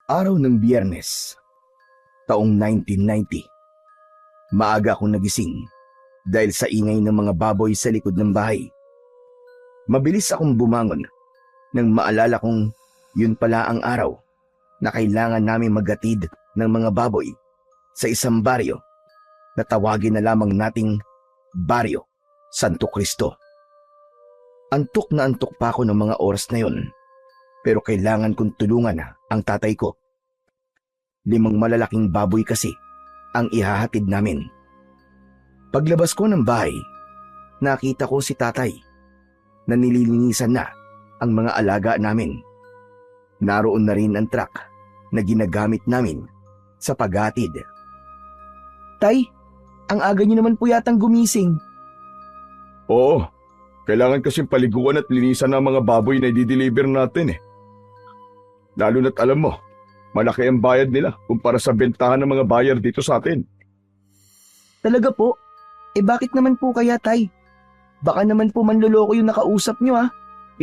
Araw ng Biyernes, taong 1990. Maaga akong nagising dahil sa ingay ng mga baboy sa likod ng bahay. Mabilis akong bumangon nang maalala kong yun pala ang araw na kailangan namin maghatid ng mga baboy sa isang baryo na tawagin na lamang nating Baryo Santo Cristo. Antok na antok pa ako ng mga oras na yun, pero kailangan kong tulungan ang tatay ko. 5 malalaking baboy kasi ang ihahatid namin. Paglabas ko ng bahay, nakita ko si tatay na nililinisan na ang mga alaga namin. Naroon na rin ang truck na ginagamit namin sa paghatid. Tay, ang aga niyo naman po yatang gumising. Oo, kailangan kasing paliguan at linisan ng mga baboy na i-deliver natin eh. Lalo na't alam mo, malaki ang bayad nila kumpara sa bentahan ng mga buyer dito sa atin. Talaga po? Bakit naman po kaya, Tay? Baka naman po manloloko yung nakausap niyo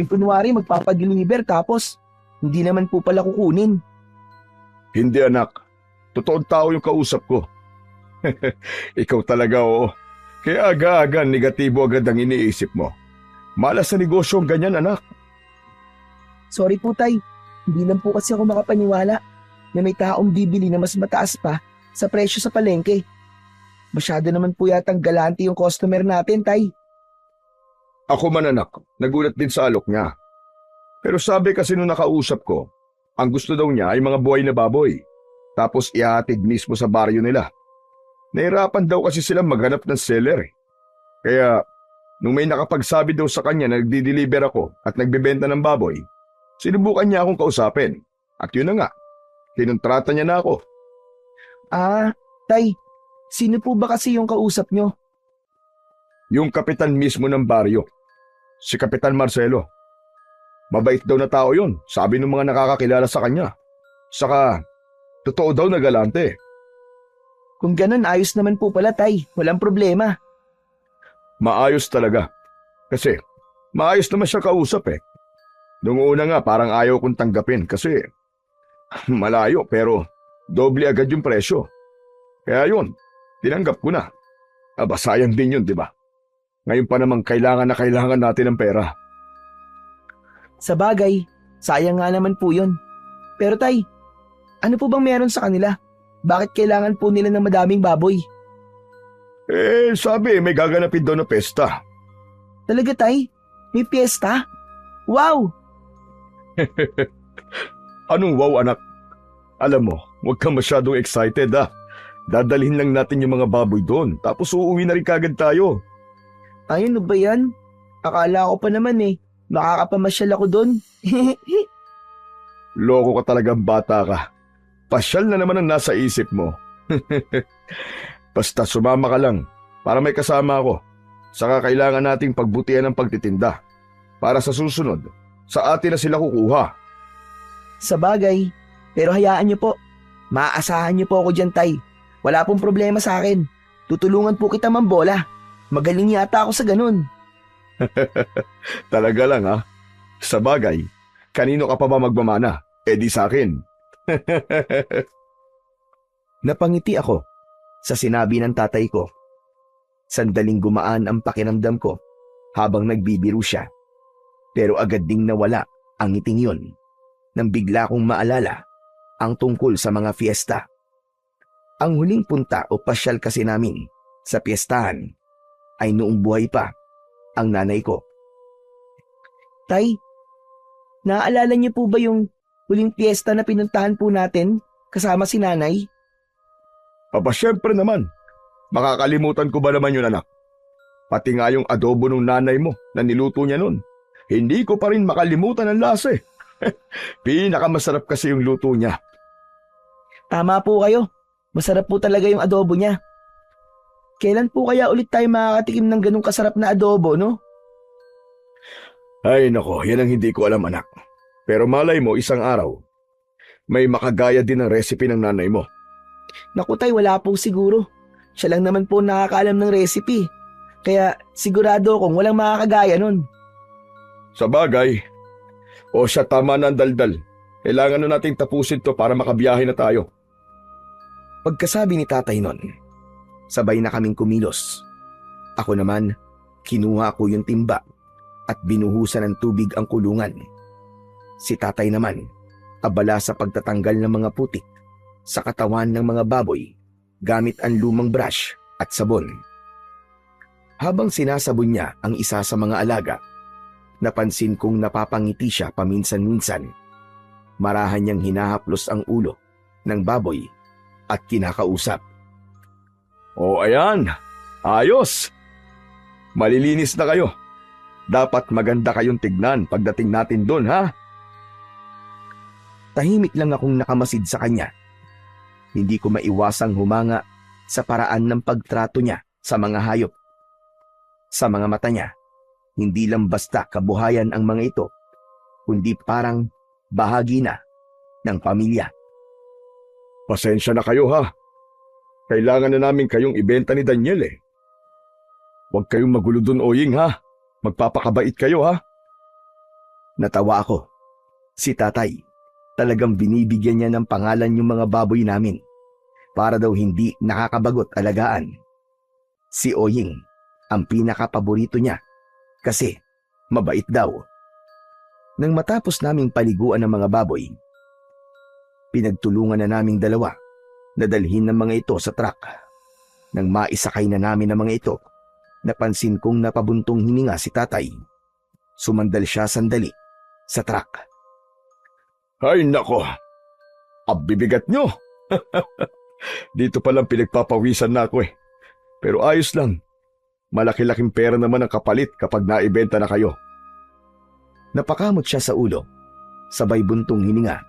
Yung kunwari magpapadeliver tapos hindi naman po pala kukunin. Hindi anak, totoong tao yung kausap ko. Ikaw talaga oo. Kaya aga-aga negatibo agad ang iniisip mo. Malas sa negosyo ang ganyan anak. Sorry po, Tay. Hindi lang po kasi ako makapaniwala na may taong bibili na mas mataas pa sa presyo sa palengke. Masyado naman po yatang galante yung customer natin, Tay. Ako man anak, nagulat din sa alok niya. Pero sabi kasi nung nakausap ko, ang gusto daw niya ay mga buhay na baboy. Tapos ihahatid mismo sa baryo nila. Nahirapan daw kasi silang maghanap ng seller eh. Kaya nung may nakapagsabi daw sa kanya na nagdi-deliver ako at nagbebenta ng baboy, sinubukan niya akong kausapin. At yun na nga, kinontrata niya na ako. Tay, sino po ba kasi yung kausap nyo? Yung kapitan mismo ng baryo, si Kapitan Marcelo. Mabait daw na tao yun, sabi ng mga nakakakilala sa kanya. Saka, totoo daw na galante. Kung ganun, ayos naman po pala, Tay. Walang problema. Maayos talaga. Kasi, maayos naman siya kausap eh. Noong una nga parang ayaw kong tanggapin kasi malayo pero doble agad yung presyo. Kaya yun, tinanggap ko na. Aba sayang din yun, di ba? Ngayon pa namang kailangan na kailangan natin ng pera. Sa bagay, sayang nga naman po yun. Pero Tay, ano po bang meron sa kanila? Bakit kailangan po nila ng madaming baboy? Sabi may gaganapin daw na pesta. Talaga, Tay? May piyesta? Wow! Anong wow anak? Alam mo, huwag kang masyadong excited Dadalhin lang natin yung mga baboy doon tapos uuwi na rin kagad tayo. Ay, ano ba yan? Akala ko pa naman makakapamasyal ako doon. Loko ka talagang bata ka. Pasyal na naman ang nasa isip mo. Basta sumama ka lang para may kasama ako. Saka kailangan nating pagbutihan ng pagtitinda. Para sa susunod, sa atin na sila kukuha. Sa bagay, pero hayaan niyo po. Maaasahan niyo po ako dyan, Tay. Wala pong problema sa akin. Tutulungan po kita mambola. Magaling yata ako sa ganun. Talaga lang Sa bagay, kanino ka pa ba magmamana? Di sa akin. Napangiti ako sa sinabi ng tatay ko. Sandaling gumaan ang pakiramdam ko habang nagbibiro siya. Pero agad ding nawala ang ngiting yun nang bigla kong maalala ang tungkol sa mga fiesta. Ang huling punta o pasyal kasi namin sa piyestahan ay noong buhay pa ang nanay ko. Tay, naaalala niyo po ba yung huling piyesta na pinuntahan po natin kasama si nanay? Aba syempre naman. Makakalimutan ko ba naman yun anak? Pati nga yung adobo ng nanay mo na niluto niya nun. Hindi ko pa rin makalimutan ang lasa Pinakamasarap kasi yung luto niya. Tama po kayo. Masarap po talaga yung adobo niya. Kailan po kaya ulit tayo makakatikim ng ganung kasarap na adobo, no? Ay nako, yan ang hindi ko alam anak. Pero malay mo isang araw, may makagaya din ng recipe ng nanay mo. Naku Tay, wala po siguro. Siya lang naman po nakakaalam ng recipe. Kaya sigurado akong walang makakagaya nun. Sa bagay, o siya tama na ang daldal. Kailangan na nating tapusin to para makabiyahe na tayo. Pagkasabi ni tatay nun, sabay na kaming kumilos. Ako naman, kinuha ko yung timba at binuhusan ng tubig ang kulungan. Si tatay naman, abala sa pagtatanggal ng mga putik sa katawan ng mga baboy gamit ang lumang brush at sabon. Habang sinasabon niya ang isa sa mga alaga, napansin kong napapangiti siya paminsan-minsan. Marahan niyang hinahaplos ang ulo ng baboy at kinakausap. O ayan, ayos! Malilinis na kayo. Dapat maganda kayong tignan pagdating natin doon, ha? Tahimik lang akong nakamasid sa kanya. Hindi ko maiwasang humanga sa paraan ng pagtrato niya sa mga hayop. Sa mga mata niya, hindi lang basta kabuhayan ang mga ito, kundi parang bahagi na ng pamilya. Pasensya na kayo, ha? Kailangan na namin kayong ibenta ni Daniel, eh. Huwag kayong magulo doon, Oying, ha? Magpapakabait kayo, ha? Natawa ako. Si tatay, talagang binibigyan niya ng pangalan yung mga baboy namin para daw hindi nakakabagot alagaan. Si Oying, ang pinakapaborito niya kasi mabait daw. Nang matapos naming paliguan ng mga baboy, pinagtulungan na naming dalawa na dalhin ng mga ito sa truck. Nang maisakay na namin ang mga ito, napansin kong napabuntong hininga si tatay. Sumandal siya sandali sa truck. Ay, nako! Abibigat nyo! Dito palang pinagpapawisan na ako, eh. Pero ayos lang. Malaki-laking pera naman ang kapalit kapag naibenta na kayo. Napakamot siya sa ulo, sabay buntong hininga.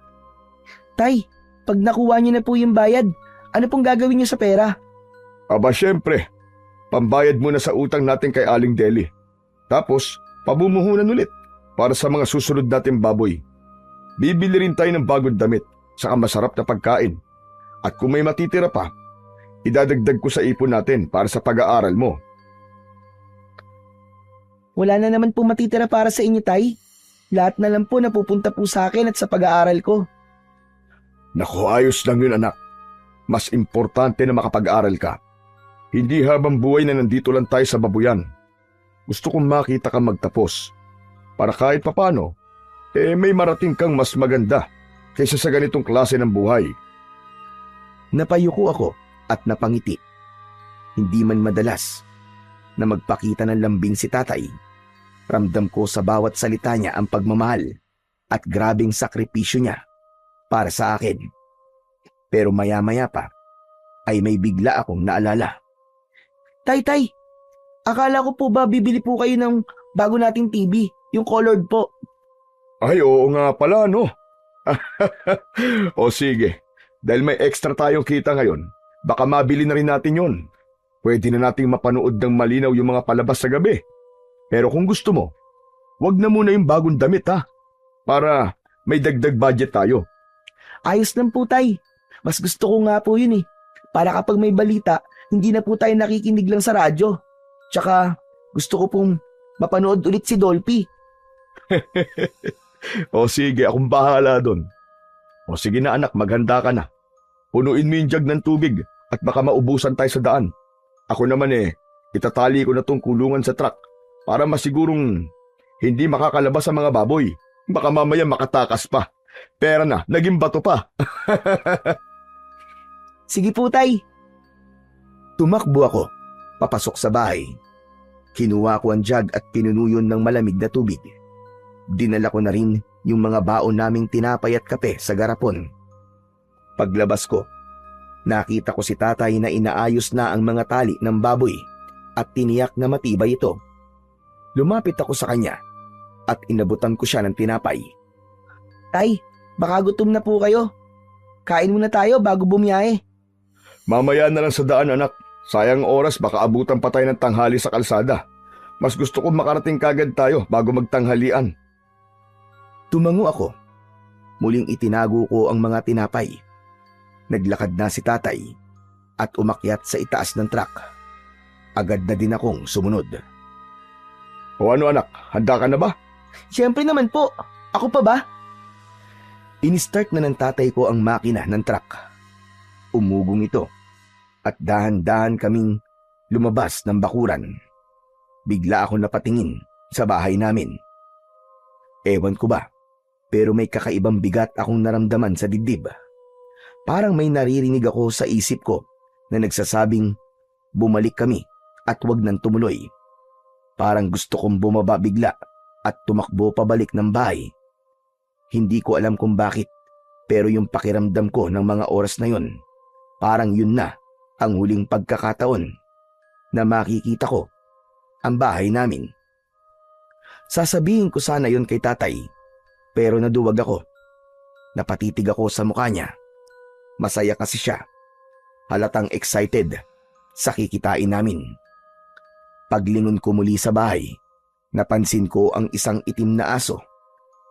Tay, pag nakuha niyo na po yung bayad, ano pong gagawin niyo sa pera? Aba, syempre. Pambayad muna sa utang natin kay Aling Deli. Tapos, pabumuhunan ulit para sa mga susunod nating baboy. Bibili rin tayo ng bagong damit, saka masarap na pagkain. At kung may matitira pa, idadagdag ko sa ipon natin para sa pag-aaral mo. Wala na naman po matitira para sa inyo, Tay. Lahat na lang po napupunta po sa akin at sa pag-aaral ko. Naku, ayos lang yun, anak. Mas importante na makapag-aaral ka. Hindi habang buhay na nandito lang tayo sa babuyan. Gusto kong makita kang magtapos. Para kahit papano, may marating kang mas maganda kaysa sa ganitong klase ng buhay. Napayuko ako at napangiti. Hindi man madalas na magpakita ng lambing si tatay. Ramdam ko sa bawat salita niya ang pagmamahal at grabing sakripisyo niya para sa akin. Pero maya-maya pa ay may bigla akong naalala. Tay, akala ko po ba bibili po kayo ng bago nating TV, yung colored po. Ay, oo nga pala, no? O sige, dahil may extra tayong kita ngayon, baka mabili na rin natin yun. Pwede na nating mapanood ng malinaw yung mga palabas sa gabi. Pero kung gusto mo, wag na muna yung bagong damit, ha? Para may dagdag budget tayo. Ayos lang po, Tay. Mas gusto ko nga po yun, eh. Para kapag may balita, hindi na po tayo nakikinig lang sa radyo. Tsaka gusto ko pong mapanood ulit si Dolphy. O sige, akong bahala doon. O sige na anak, maghanda ka na. Punuin mo yung jug ng tubig at baka maubusan tayo sa daan. Ako naman itatali ko na tong kulungan sa truck para masigurong hindi makakalabas ang mga baboy. Baka mamaya makatakas pa. Pera na, naging bato pa. Sige po, Tay. Tumakbo ako, papasok sa bahay. Kinuha ko ang jug at pinunuyon ng malamig na tubig. Dinala ko na rin yung mga baon naming tinapay at kape sa garapon. Paglabas ko, nakita ko si tatay na inaayos na ang mga tali ng baboy at tiniyak na matibay ito. Lumapit ako sa kanya at inabutan ko siya ng tinapay. Tay, baka gutom na po kayo. Kain muna tayo bago bumiyahe. Mamaya na lang sa daan, anak. Sayang oras, baka abutan pa tayo ng tanghali sa kalsada. Mas gusto kong makarating kagad tayo bago magtanghalian. Tumango ako. Muling itinago ko ang mga tinapay. Naglakad na si tatay at umakyat sa itaas ng truck. Agad na din akong sumunod. O ano anak, handa ka na ba? Siyempre naman po. Ako pa ba? Inistart na ng tatay ko ang makina ng truck. Umugong ito at dahan-dahan kaming lumabas ng bakuran. Bigla ako napatingin sa bahay namin. Ewan ko ba, pero may kakaibang bigat akong naramdaman sa dibdib. Parang may naririnig ako sa isip ko na nagsasabing bumalik kami at wag nang tumuloy. Parang gusto kong bumaba bigla at tumakbo pabalik ng bahay. Hindi ko alam kung bakit, pero yung pakiramdam ko ng mga oras na yun, parang yun na ang huling pagkakataon na makikita ko ang bahay namin. Sasabihin ko sana yun kay tatay, pero naduwag ako. Napatitig ako sa mukha niya. Masaya kasi siya. Halatang excited sa kikitain namin. Paglingon ko muli sa bahay, napansin ko ang isang itim na aso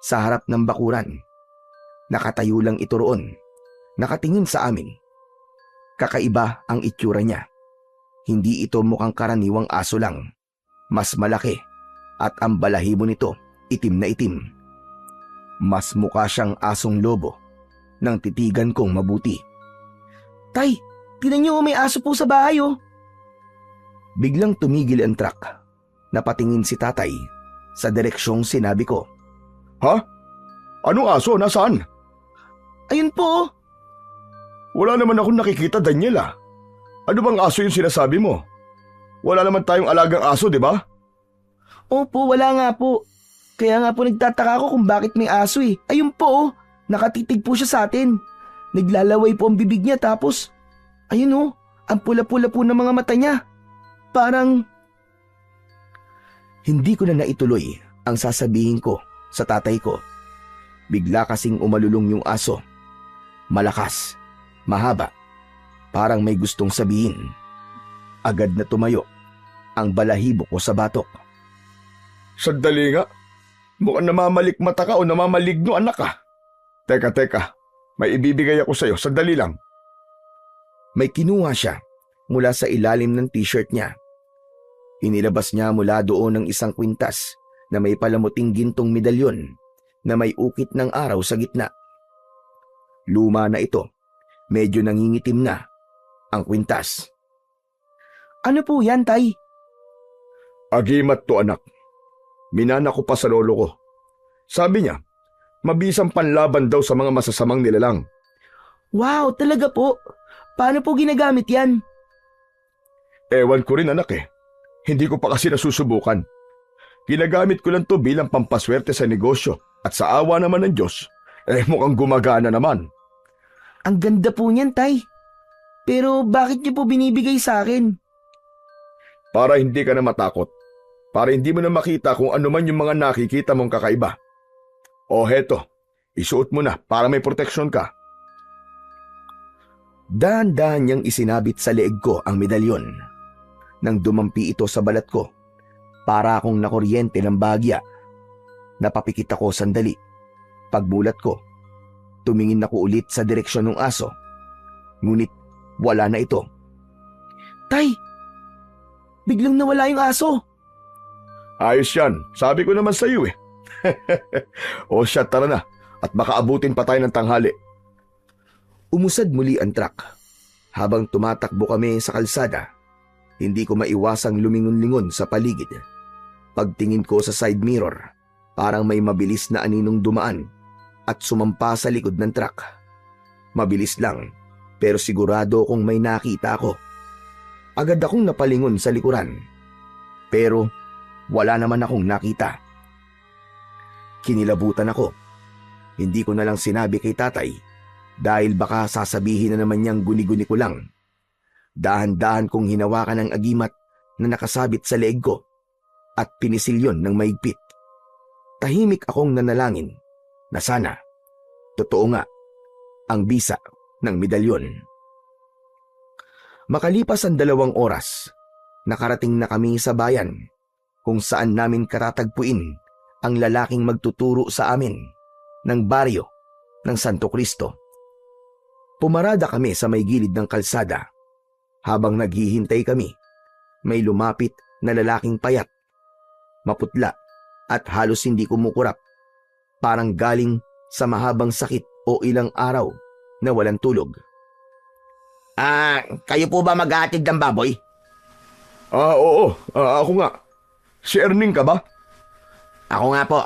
sa harap ng bakuran. Nakatayo lang ito roon, nakatingin sa amin. Kakaiba ang itsura niya. Hindi ito mukhang karaniwang aso lang. Mas malaki at ang balahibo nito itim na itim. Mas mukha siyang asong lobo nang titigan kong mabuti. Tay, tinan niyo may aso po sa bahay oh. Biglang tumigil ang truck. Napatingin si tatay sa direksyong sinabi ko. Ha? Anong aso? Nasaan? Ayun po oh. Wala naman akong nakikita, Daniela. Ano bang aso yung sinasabi mo? Wala naman tayong alagang aso, di ba? Opo, wala nga po. Kaya nga po nagtataka ako kung bakit may aso eh. Ayun po oh, nakatitig po siya sa atin. Naglalaway po ang bibig niya tapos, ayun oh, ang pula-pula po ng mga mata niya. Parang... Hindi ko na naituloy ang sasabihin ko sa tatay ko. Bigla kasing umalulong yung aso. Malakas, mahaba, parang may gustong sabihin. Agad na tumayo ang balahibo ko sa batok. Sandali nga. Mukhang namamalikmata ka o namamaligno, anak ka. Teka. May ibibigay ako sa'yo. Sandali lang. May kinuha siya mula sa ilalim ng t-shirt niya. Inilabas niya mula doon ng isang kwintas na may palamuting gintong medalyon na may ukit ng araw sa gitna. Luma na ito. Medyo nangingitim na ang kwintas. Ano po yan, tay? Agimat to, anak. Minana ko pa sa lolo ko. Sabi niya, mabisang panlaban daw sa mga masasamang nilalang. Wow, talaga po? Paano po ginagamit yan? Ewan ko rin, anak eh. Hindi ko pa kasi nasusubukan. Ginagamit ko lang to bilang pampaswerte sa negosyo at sa awa naman ng Diyos, mukhang gumagana naman. Ang ganda po niyan, tay. Pero bakit niyo po binibigay sa akin? Para hindi ka na matakot. Para hindi mo na makita kung ano man yung mga nakikita mong kakaiba. O heto, isuot mo na para may proteksyon ka. Dahan-dahan niyang isinabit sa leeg ko ang medalyon. Nang dumampi ito sa balat ko, para akong nakuryente ng bagya. Napapikit ako sandali. Pagbulat ko, tumingin ako ulit sa direksyon ng aso. Ngunit wala na ito. Tay, biglang nawala yung aso. Ayos yan, sabi ko naman sa iyo eh. O siya, tara na at baka abutin pa tayo ng tanghali. Umusad muli ang truck. Habang tumatakbo kami sa kalsada, hindi ko maiwasang lumingon-lingon sa paligid. Pagtingin ko sa side mirror, parang may mabilis na aninong dumaan at sumampa sa likod ng truck. Mabilis lang, pero sigurado kong may nakita ako. Agad akong napalingon sa likuran. Pero wala naman akong nakita. Kinilabutan ako. Hindi ko na lang sinabi kay tatay dahil baka sasabihin na naman niyang guni-guni ko lang. Dahan-dahan kong hinawakan ang agimat na nakasabit sa leeg ko at pinisilyon ng maigpit. Tahimik akong nanalangin na sana totoo nga ang bisa ng medalyon. Makalipas ang 2 oras, nakarating na kami sa bayan kung saan namin katatagpuin ang lalaking magtuturo sa amin ng baryo ng Santo Cristo. Pumarada kami sa may gilid ng kalsada. Habang naghihintay kami, may lumapit na lalaking payat, maputla at halos hindi kumukurap, parang galing sa mahabang sakit o ilang araw na walang tulog. Kayo po ba maghahatid ng baboy? Oo. Ako nga. Si Erning ka ba? Ako nga po.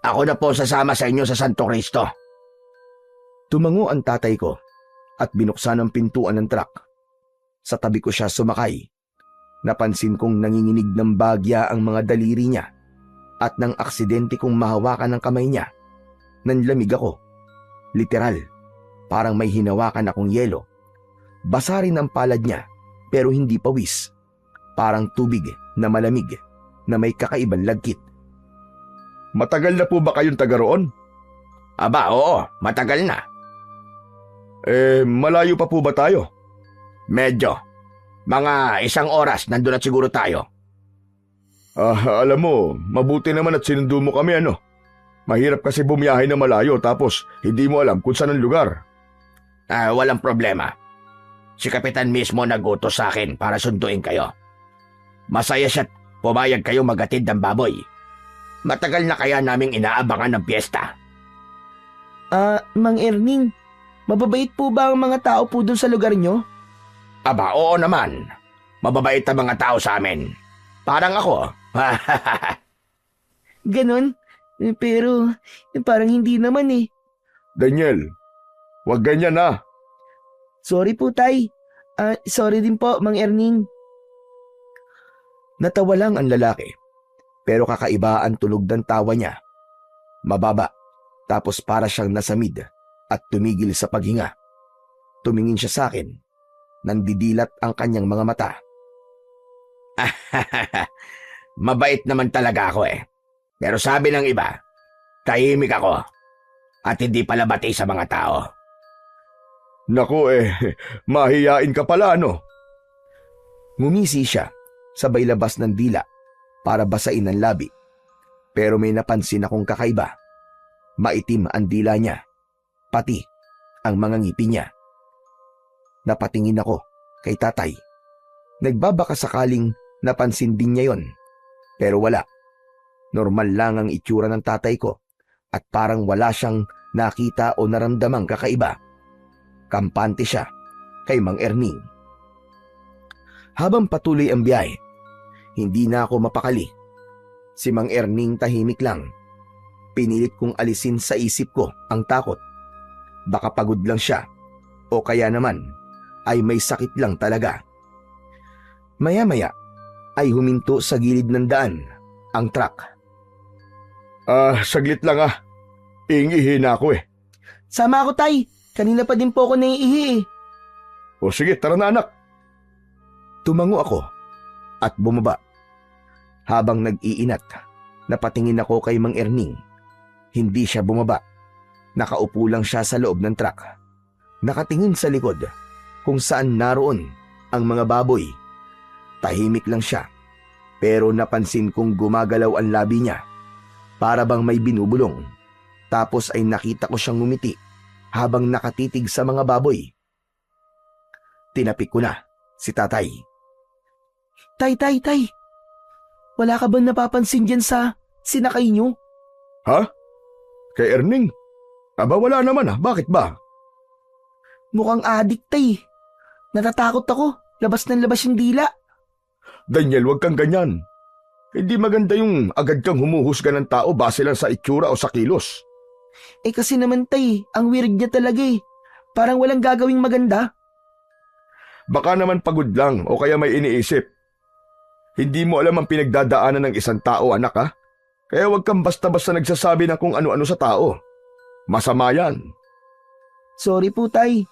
Ako na po sasama sa inyo sa Santo Cristo. Tumango ang tatay ko at binuksan ang pintuan ng truck. Sa tabi ko siya sumakay. Napansin kong nanginginig ng bagya ang mga daliri niya at nang aksidente kong mahawakan ng kamay niya, nanlamig ako. Literal, parang may hinawakan akong yelo. Basa rin ang palad niya pero hindi pawis. Parang tubig na malamig na may kakaibang lagkit. Matagal na po ba kayong taga roon? Aba, oo, matagal na. Malayo pa po ba tayo? Medyo. Mga 1 oras nandun at siguro tayo. Alam mo, mabuti naman at sinundo mo kami ano. Mahirap kasi bumiyahe na malayo tapos hindi mo alam kung saan ang lugar. Walang problema. Si Kapitan mismo nag-utos sa akin para sunduin kayo. Masaya siya't pumayag kayo maghatid ng baboy. Matagal na kaya naming inaabangan ng piyesta. Mang Erning, mababait po ba ang mga tao po dun sa lugar nyo? Aba, oo naman. Mababait ang mga tao sa amin. Parang ako. Ganon? Pero parang hindi naman eh. Daniel, wag ganyan na. Sorry po, tay. Sorry din po, Mang Erning. Natawa lang ang lalaki. Pero kakaiba ang tunog ng tawa niya. Mababa, tapos para siyang nasamid at tumigil sa paghinga. Tumingin siya sa akin. Nandidilat ang kanyang mga mata. Mabait naman talaga ako eh. Pero sabi ng iba, tahimik ako at hindi pala bati sa mga tao. Naku mahiyain ka pala ano? Ngumisi siya, sabay labas ng dila para basain ang labi. Pero may napansin akong kakaiba. Maitim ang dila niya, pati ang mga ngipin niya. Napatingin ako kay tatay. Nagbabaka sakaling napansin din niya yon. Pero wala. Normal lang ang itsura ng tatay ko at parang wala siyang nakita o naramdamang kakaiba. Kampante siya kay Mang Erning. Habang patuloy ang biyahe, hindi na ako mapakali. Si Mang Erning tahimik lang. Pinilit kong alisin sa isip ko ang takot. Baka pagod lang siya o kaya naman ay may sakit lang talaga. Maya-maya ay huminto sa gilid ng daan ang truck. Saglit lang Iingihi na ako eh. Sama ako, tay. Kanina pa din po ako naiihi eh. O sige, tara na anak. Tumango ako at bumaba. Habang nag-iinat, napatingin ako kay Mang Erning. Hindi siya bumaba. Nakaupo lang siya sa loob ng truck. Nakatingin sa likod kung saan naroon ang mga baboy. Tahimik lang siya. Pero napansin kong gumagalaw ang labi niya. Para bang may binubulong. Tapos ay nakita ko siyang ngumiti habang nakatitig sa mga baboy. Tinapik ko na si tatay. Tay. Wala ka bang napapansin dyan sa sinakay nyo? Ha? Kay Erning? Aba wala naman Bakit ba? Mukhang adik, tay. Natatakot ako. Labas ng labas yung dila. Daniel, wag kang ganyan. Hindi maganda yung agad kang humuhusga ng tao base lang sa itsura o sa kilos. Kasi naman, tay, ang weird niya talaga eh. Parang walang gagawing maganda. Baka naman pagod lang o kaya may iniisip. Hindi mo alam ang pinagdadaanan ng isang tao, anak Kaya wag kang basta-basta nagsasabi ng kung ano-ano sa tao. Masama yan. Sorry po, tay.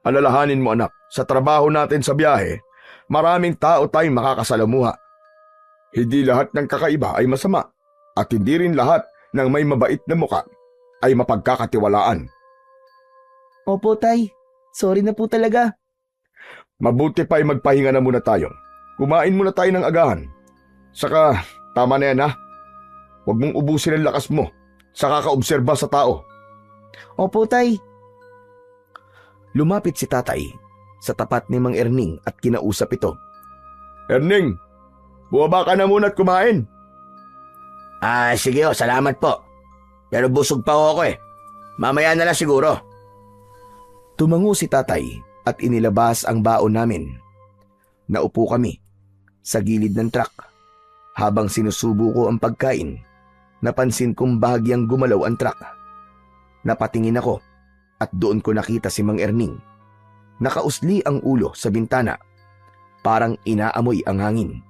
Alalahanin mo anak, sa trabaho natin sa biyahe, maraming tao tayong makakasalamuha. Hindi lahat ng kakaiba ay masama at hindi rin lahat ng may mabait na muka ay mapagkakatiwalaan. Opo, tay. Sorry na po talaga. Mabuti pa ay magpahinga na muna tayo. Kumain muna tayo ng agahan. Saka, tama na yan Huwag mong ubusin ang lakas mo sa kakaobserba sa tao. Opo, tay. Lumapit si tatay sa tapat ni Mang Erning at kinausap ito. Erning, bumaba ka na muna at kumain. Sige salamat po. Pero busog pa ako eh. Mamaya na lang siguro. Tumango si tatay at inilabas ang baon namin. Naupo kami sa gilid ng truck. Habang sinusubo ko ang pagkain, napansin kong bahagyang gumalaw ang truck. Napatingin ako at doon ko nakita si Mang Erning. Nakausli ang ulo sa bintana. Parang inaamoy ang hangin.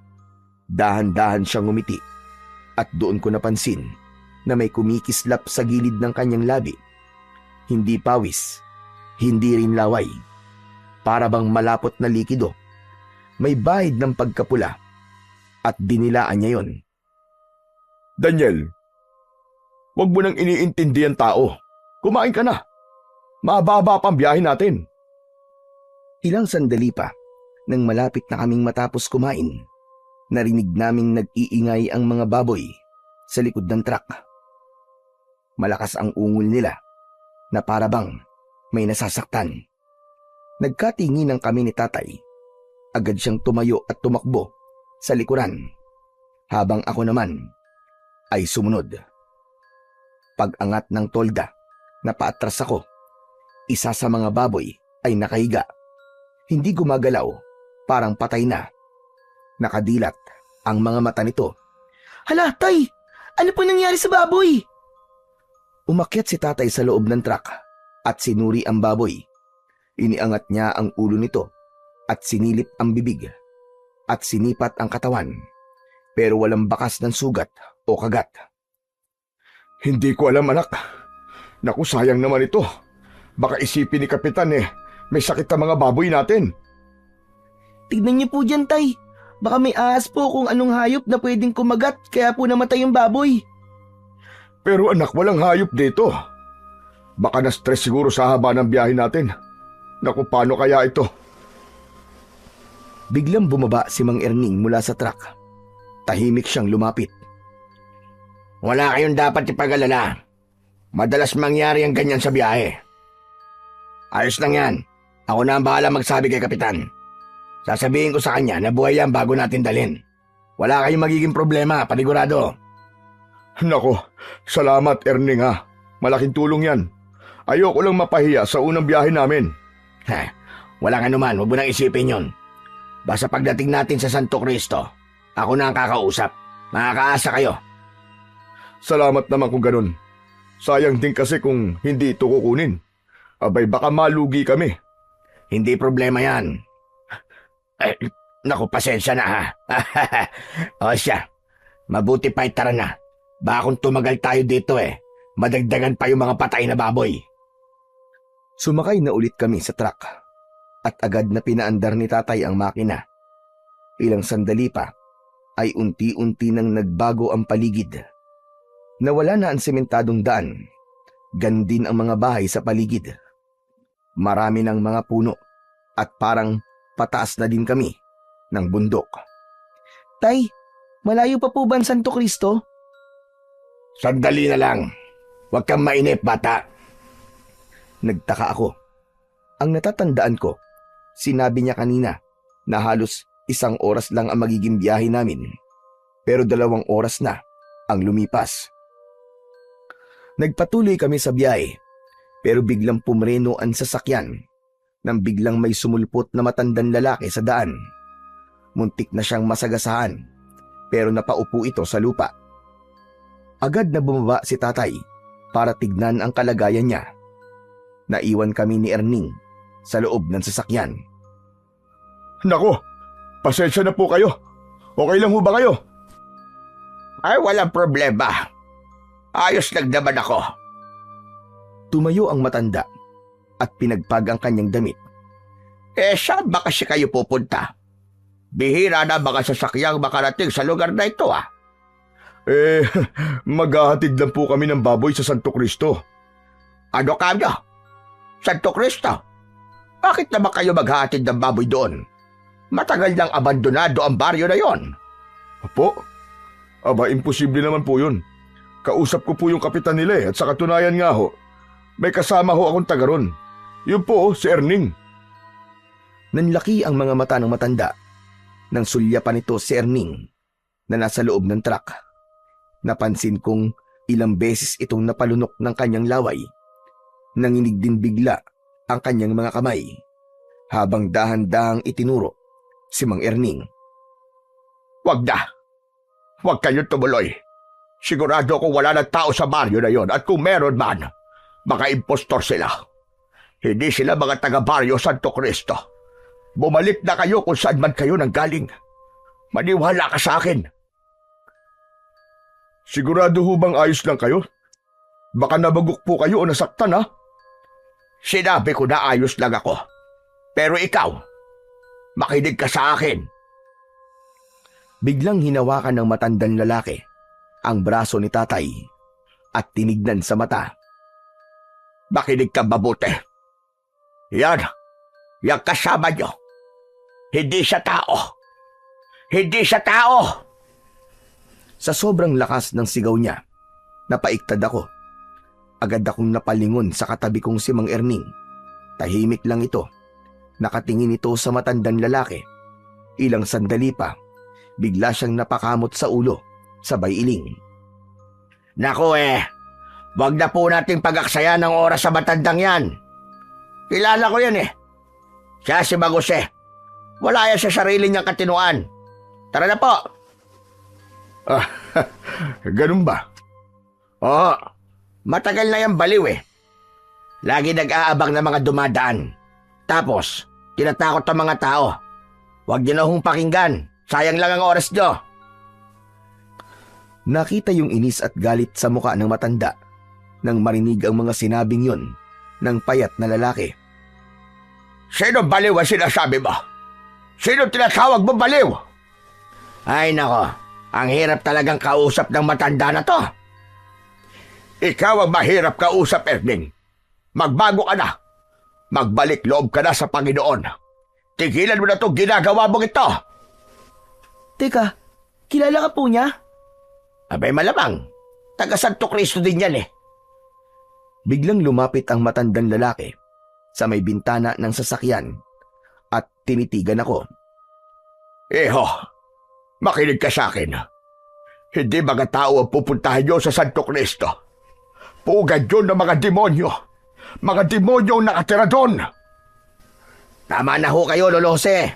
Dahan-dahan siyang ngumiti at doon ko napansin na may kumikislap sa gilid ng kanyang labi. Hindi pawis, hindi rin laway. Para bang malapot na likido. May bahid ng pagkapula at dinilaan niya yon. Daniel, wag mo nang iniintindi ang tao. Kumain ka na. Mababa pang biyahe natin. Ilang sandali pa, nang malapit na kaming matapos kumain, narinig naming nag-iingay ang mga baboy sa likod ng truck. Malakas ang ungol nila na para bang may nasasaktan. Nagkatinginan kami ni tatay. Agad siyang tumayo at tumakbo sa likuran, habang ako naman ay sumunod. Pag-angat ng tolda, napaatras ako. Isa sa mga baboy ay nakahiga. Hindi gumagalaw, parang patay na. Nakadilat ang mga mata nito. Hala, tay! Ano po nangyari sa baboy? Umakyat si tatay sa loob ng truck at sinuri ang baboy. Iniangat niya ang ulo nito at sinilip ang bibig at sinipat ang katawan, pero walang bakas ng sugat o kagat. Hindi ko alam, anak. Naku, sayang naman ito. Baka isipin ni Kapitan may sakit ang mga baboy natin. Tignan niyo po dyan, tay. Baka may ahas po kung anong hayop na pwedeng kumagat kaya po namatay yung baboy. Pero anak, walang hayop dito. Baka na-stress siguro sa haba ng biyahe natin. Naku, paano kaya ito? Biglang bumaba si Mang Erning mula sa truck. Tahimik siyang lumapit. Wala kayong dapat ipag-alala. Madalas mangyari ang ganyan sa biyahe. Ayos lang yan. Ako na ang bahala magsabi kay Kapitan. Sasabihin ko sa kanya na buhay yan bago natin dalhin. Wala kayong magiging problema, panigurado. Naku, salamat Erning ha. Malaking tulong yan. Ayoko lang mapahiya sa unang biyahe namin. Wala ka naman, huwag mo nang isipin yun. Basta pagdating natin sa Santo Cristo, ako na ang kakausap. Makakaasa kayo. Salamat naman kung ganun. Sayang din kasi kung hindi ito kukunin. Abay, baka malugi kami. Hindi problema yan. Naku, pasensya na ha. O siya, mabuti pa tara na. Baka kung tumagal tayo dito madagdagan pa yung mga patay na baboy. Sumakay na ulit kami sa truck at agad na pinaandar ni tatay ang makina. Ilang sandali pa ay unti-unti nang nagbago ang paligid. Nawala na ang sementadong daan. Gan din ang mga bahay sa paligid. Marami ng mga puno at parang pataas na din kami ng bundok. Tay, malayo pa po ba ang Santo Cristo? Sandali na lang. Huwag kang mainip, bata. Nagtaka ako. Ang natatandaan ko, sinabi niya kanina na halos 1 oras lang ang magiging biyahe namin. Pero 2 oras na ang lumipas. Nagpatuloy kami sa biyahe, pero biglang pumreno ang sasakyan nang biglang may sumulpot na matandang lalaki sa daan. Muntik na siyang masagasaan, pero napaupo ito sa lupa. Agad na bumaba si tatay para tignan ang kalagayan niya. Naiwan kami ni Erning sa loob ng sasakyan. Naku, pasensya na po kayo. Okay lang ho ba kayo? Ay, walang problema. Ayos lang naman ako. Tumayo ang matanda at pinagpag ang kanyang damit. Saan ba kasi kayo pupunta? Bihira na mga sasakyang makarating sa lugar na ito Maghahatid lang po kami ng baboy sa Santo Cristo. Ano kanya? Santo Cristo? Bakit naman kayo maghahatid ng baboy doon? Matagal nang abandonado ang baryo na yon. Apo? Aba, imposible naman po yun. Kausap ko po yung kapitan nila at sa katunayan nga ho, may kasama ho akong taga ron. Yun po, si Erning. Nanlaki ang mga mata ng matanda nang sulya pa nito si Erning na nasa loob ng truck. Napansin kong Ilang beses itong napalunok ng kanyang laway. Nanginig din bigla ang kanyang mga kamay habang dahan-dahang itinuro si Mang Erning. Wag na. Huwag kayo tumuloy. Sigurado kung wala ng tao sa baryo na yon at kung meron man, mga impostor sila. Hindi sila mga taga-baryo Santo Cristo. Bumalik na kayo kung saan man kayo nanggaling. Maniwala ka sa akin. Sigurado ho bang ayos lang kayo? Baka nabagok po kayo o nasaktan, ha? Sinabi ko na ayos lang ako. Pero ikaw, makinig ka sa akin. Biglang hinawakan ng matandang lalaki ang braso ni tatay at tinignan sa mata. Makinig ka mabuti. Yan kasama nyo. Hindi siya tao. Hindi siya tao. Sa sobrang lakas ng sigaw niya, napaiktad ako. Agad akong napalingon sa katabi kong si Mang Erning. Tahimik lang ito. Nakatingin ito sa matandang lalaki. Ilang sandali pa, bigla siyang napakamot sa ulo, sabay iling. Naku wag na po nating pag-aksaya ng oras sa matandang yan. Kilala ko yan Siya si Magose. Wala yan sa sarili niyang katinuan. Tara na po. Ganun ba? Oo, matagal na yan baliw Lagi nag-aabang ng mga dumadaan. Tapos, tinatakot ang mga tao. Huwag niyo na hong pakinggan. Sayang lang ang oras niyo. Nakita yung inis at galit sa muka ng matanda nang marinig ang mga sinabing yun ng payat na lalaki. Sino baliw ang sinasabi mo? Sino tinatawag mo baliw? Ay nako, ang hirap talagang kausap ng matanda na to. Ikaw ang mahirap kausap, Erning. Magbago ka na. Magbalik loob ka na sa Panginoon. Tigilan mo na itong ginagawa mong ito. Teka, kilala ka po niya? Abay malamang, taga Santo Cristo din yan Biglang lumapit ang matandang lalaki sa may bintana ng sasakyan at tinitigan ako. Iho, makinig ka sa akin. Hindi mga tao ang pupuntahan nyo sa Santo Cristo. Pugad yun ng mga demonyo. Mga demonyo ang nakatira doon. Tama na ho kayo, Lolo Jose.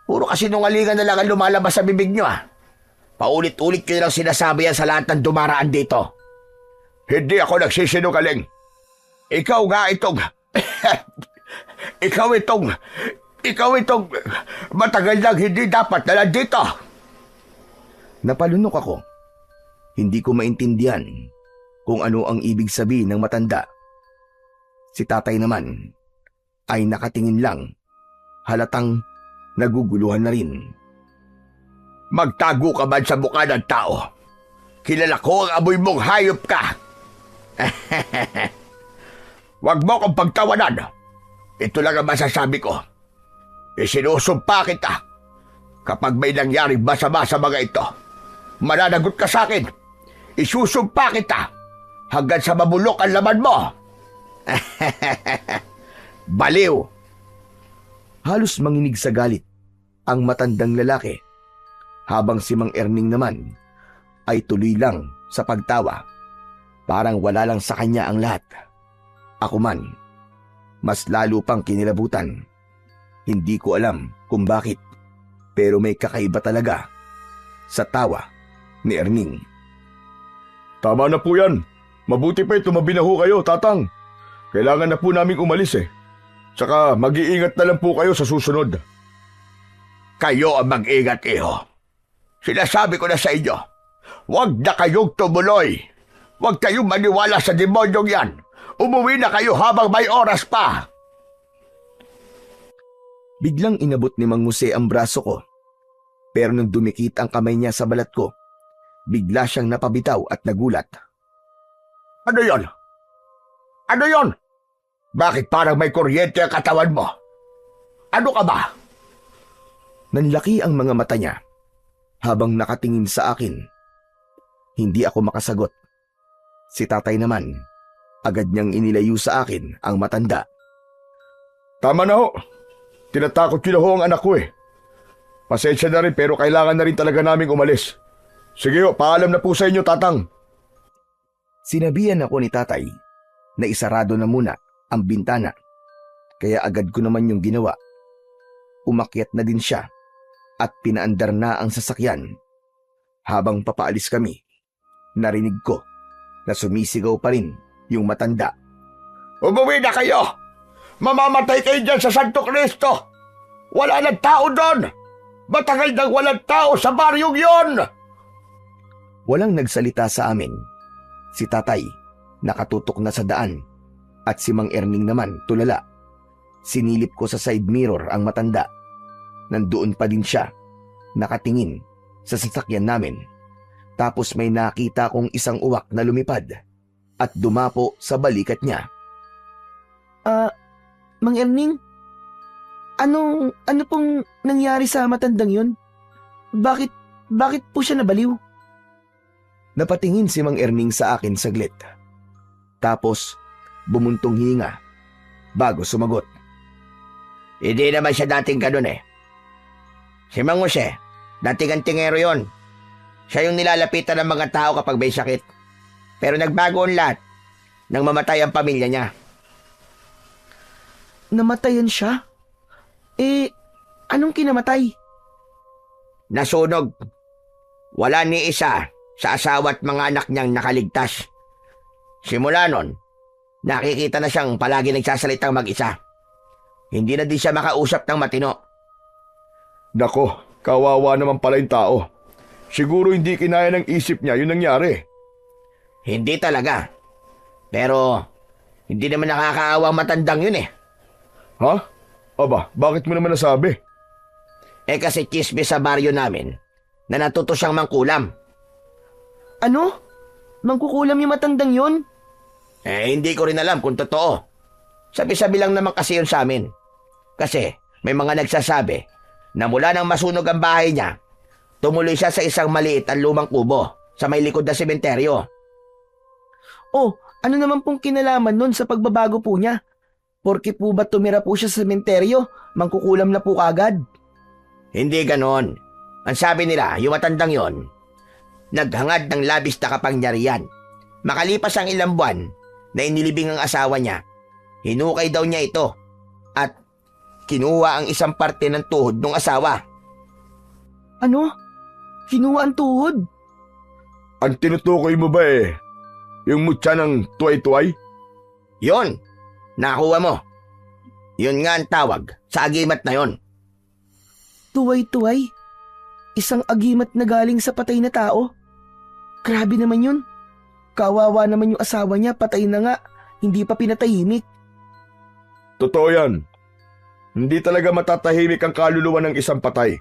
Puro kasinungalingan na lang ang lumalabas sa bibig nyo Paulit-ulit ko lang sinasabi yan sa lahat ng dumaraan dito. Hindi ako nagsisinungaling. Ikaw nga itong... Ikaw itong matagal lang hindi dapat na nandito. Napalunok ako. Hindi ko maintindihan kung ano ang ibig sabihin ng matanda. Si tatay naman ay nakatingin lang, halatang naguguluhan na rin. Magtago ka man sa mukha ng tao. Kilala ko ang amoy mong hayop ka. Huwag mo akong pagtawanan. Ito lang ang masasabi ko. Isinusumpa kita. Kapag may nangyaring masama sa mga ito, mananagot ka sa akin. Isusumpa kita hanggang sa mabulok ang laman mo. Baliw! Halos manginig sa galit ang matandang lalaki, habang si Mang Erning naman ay tuloy lang sa pagtawa. Parang wala lang sa kanya ang lahat. Ako man, mas lalo pang kinilabutan. Hindi ko alam kung bakit, pero may kakaiba talaga sa tawa ni Erning. Tama na po yan. Mabuti pa tumabi na ho kayo, Tatang. Kailangan na po naming umalis Tsaka mag-iingat na lang po kayo sa susunod. Kayo ang mag-ingat, iho. Sinasabi ko na sa inyo, huwag na kayong tumuloy. Huwag kayong maniwala sa demonyong yan. Umuwi na kayo habang may oras pa. Biglang inabot ni Mang Jose ang braso ko. Pero nang dumikit ang kamay niya sa balat ko, bigla siyang napabitaw at nagulat. Ano yon? Ano yon? Bakit parang may kuryente ang katawan mo? Ano ka ba? Nanlaki ang mga mata niya habang nakatingin sa akin. Hindi ako makasagot. Si tatay naman, agad niyang inilayo sa akin ang matanda. Tama na ho. Tinatakot ko na ho ang anak ko Pasensya na rin pero kailangan na rin talaga naming umalis. Sige ho, paalam na po sa inyo, Tatang. Sinabihan ako ni tatay na isarado na muna ang bintana, kaya agad ko naman yung ginawa. Umakyat na din siya at pinaandar na ang sasakyan. Habang papaalis kami, narinig ko na sumisigaw pa rin yung matanda. Umuwi na kayo! Mamamatay kayo dyan sa Santo Cristo! Wala nang tao doon! Matagal nang walang tao sa baryong yon! Walang nagsalita sa amin. Si tatay, nakatutok na sa daan, at si Mang Erning naman tulala. Sinilip ko sa side mirror ang matanda. Nandoon pa din siya, nakatingin sa sasakyan namin. Tapos may nakita kong isang uwak na lumipad at dumapo sa balikat niya. Mang Erning, ano pong nangyari sa matandang yun? Bakit po siya nabaliw? Napatingin si Mang Erning sa akin saglit. Tapos bumuntong hinga bago sumagot. Hindi naman siya dating ganun eh. Si Mang Jose, dating antingero yon. Siya yung nilalapitan ng mga tao kapag may sakit. Pero nagbago ang lahat nang mamatay ang pamilya niya. Namatayan siya? Anong kinamatay? Nasunog. Wala ni isa sa asawa at mga anak niyang nakaligtas. Simula nun, nakikita na siyang palagi nagsasalitang mag-isa. Hindi na din siya makausap ng matino. Nako, kawawa naman pala yung tao. Siguro hindi kinaya ng isip niya yung nangyari. Hindi talaga. Pero, hindi naman nakakaawa ang matandang yun eh. Ha? Aba, bakit mo naman nasabi? Kasi chismis sa baryo namin na natuto siyang mangkulam. Ano? Mangkukulam yung matandang yun? Hindi ko rin alam kung totoo. Sabi-sabi lang naman kasi yun sa amin. Kasi may mga nagsasabi na mula nang masunog ang bahay niya, tumuloy siya sa isang maliit at lumang kubo sa may likod na sementeryo. Oh, ano naman pong kinalaman nun sa pagbabago po niya? Porke po ba tumira po siya sa sementeryo, mangkukulam na po kagad? Hindi ganon. Ang sabi nila, yung matandang yon, naghangad ng labis na kapangyarihan. Makalipas ang ilang buwan na inilibing ang asawa niya, hinukay daw niya ito at kinuha ang isang parte ng tuhod ng asawa. Ano? Kinuha ang tuhod? Ang tinutukoy mo ba yung mutya ng tuway-tuway? Yon, nakuha mo. Yun nga ang tawag sa agimat na yon. Tuway-tuway? Isang agimat na galing sa patay na tao? Grabe naman yun. Kawawa naman yung asawa niya, patay na nga, hindi pa pinatahimik. Totoo yan. Hindi talaga matatahimik ang kaluluwa ng isang patay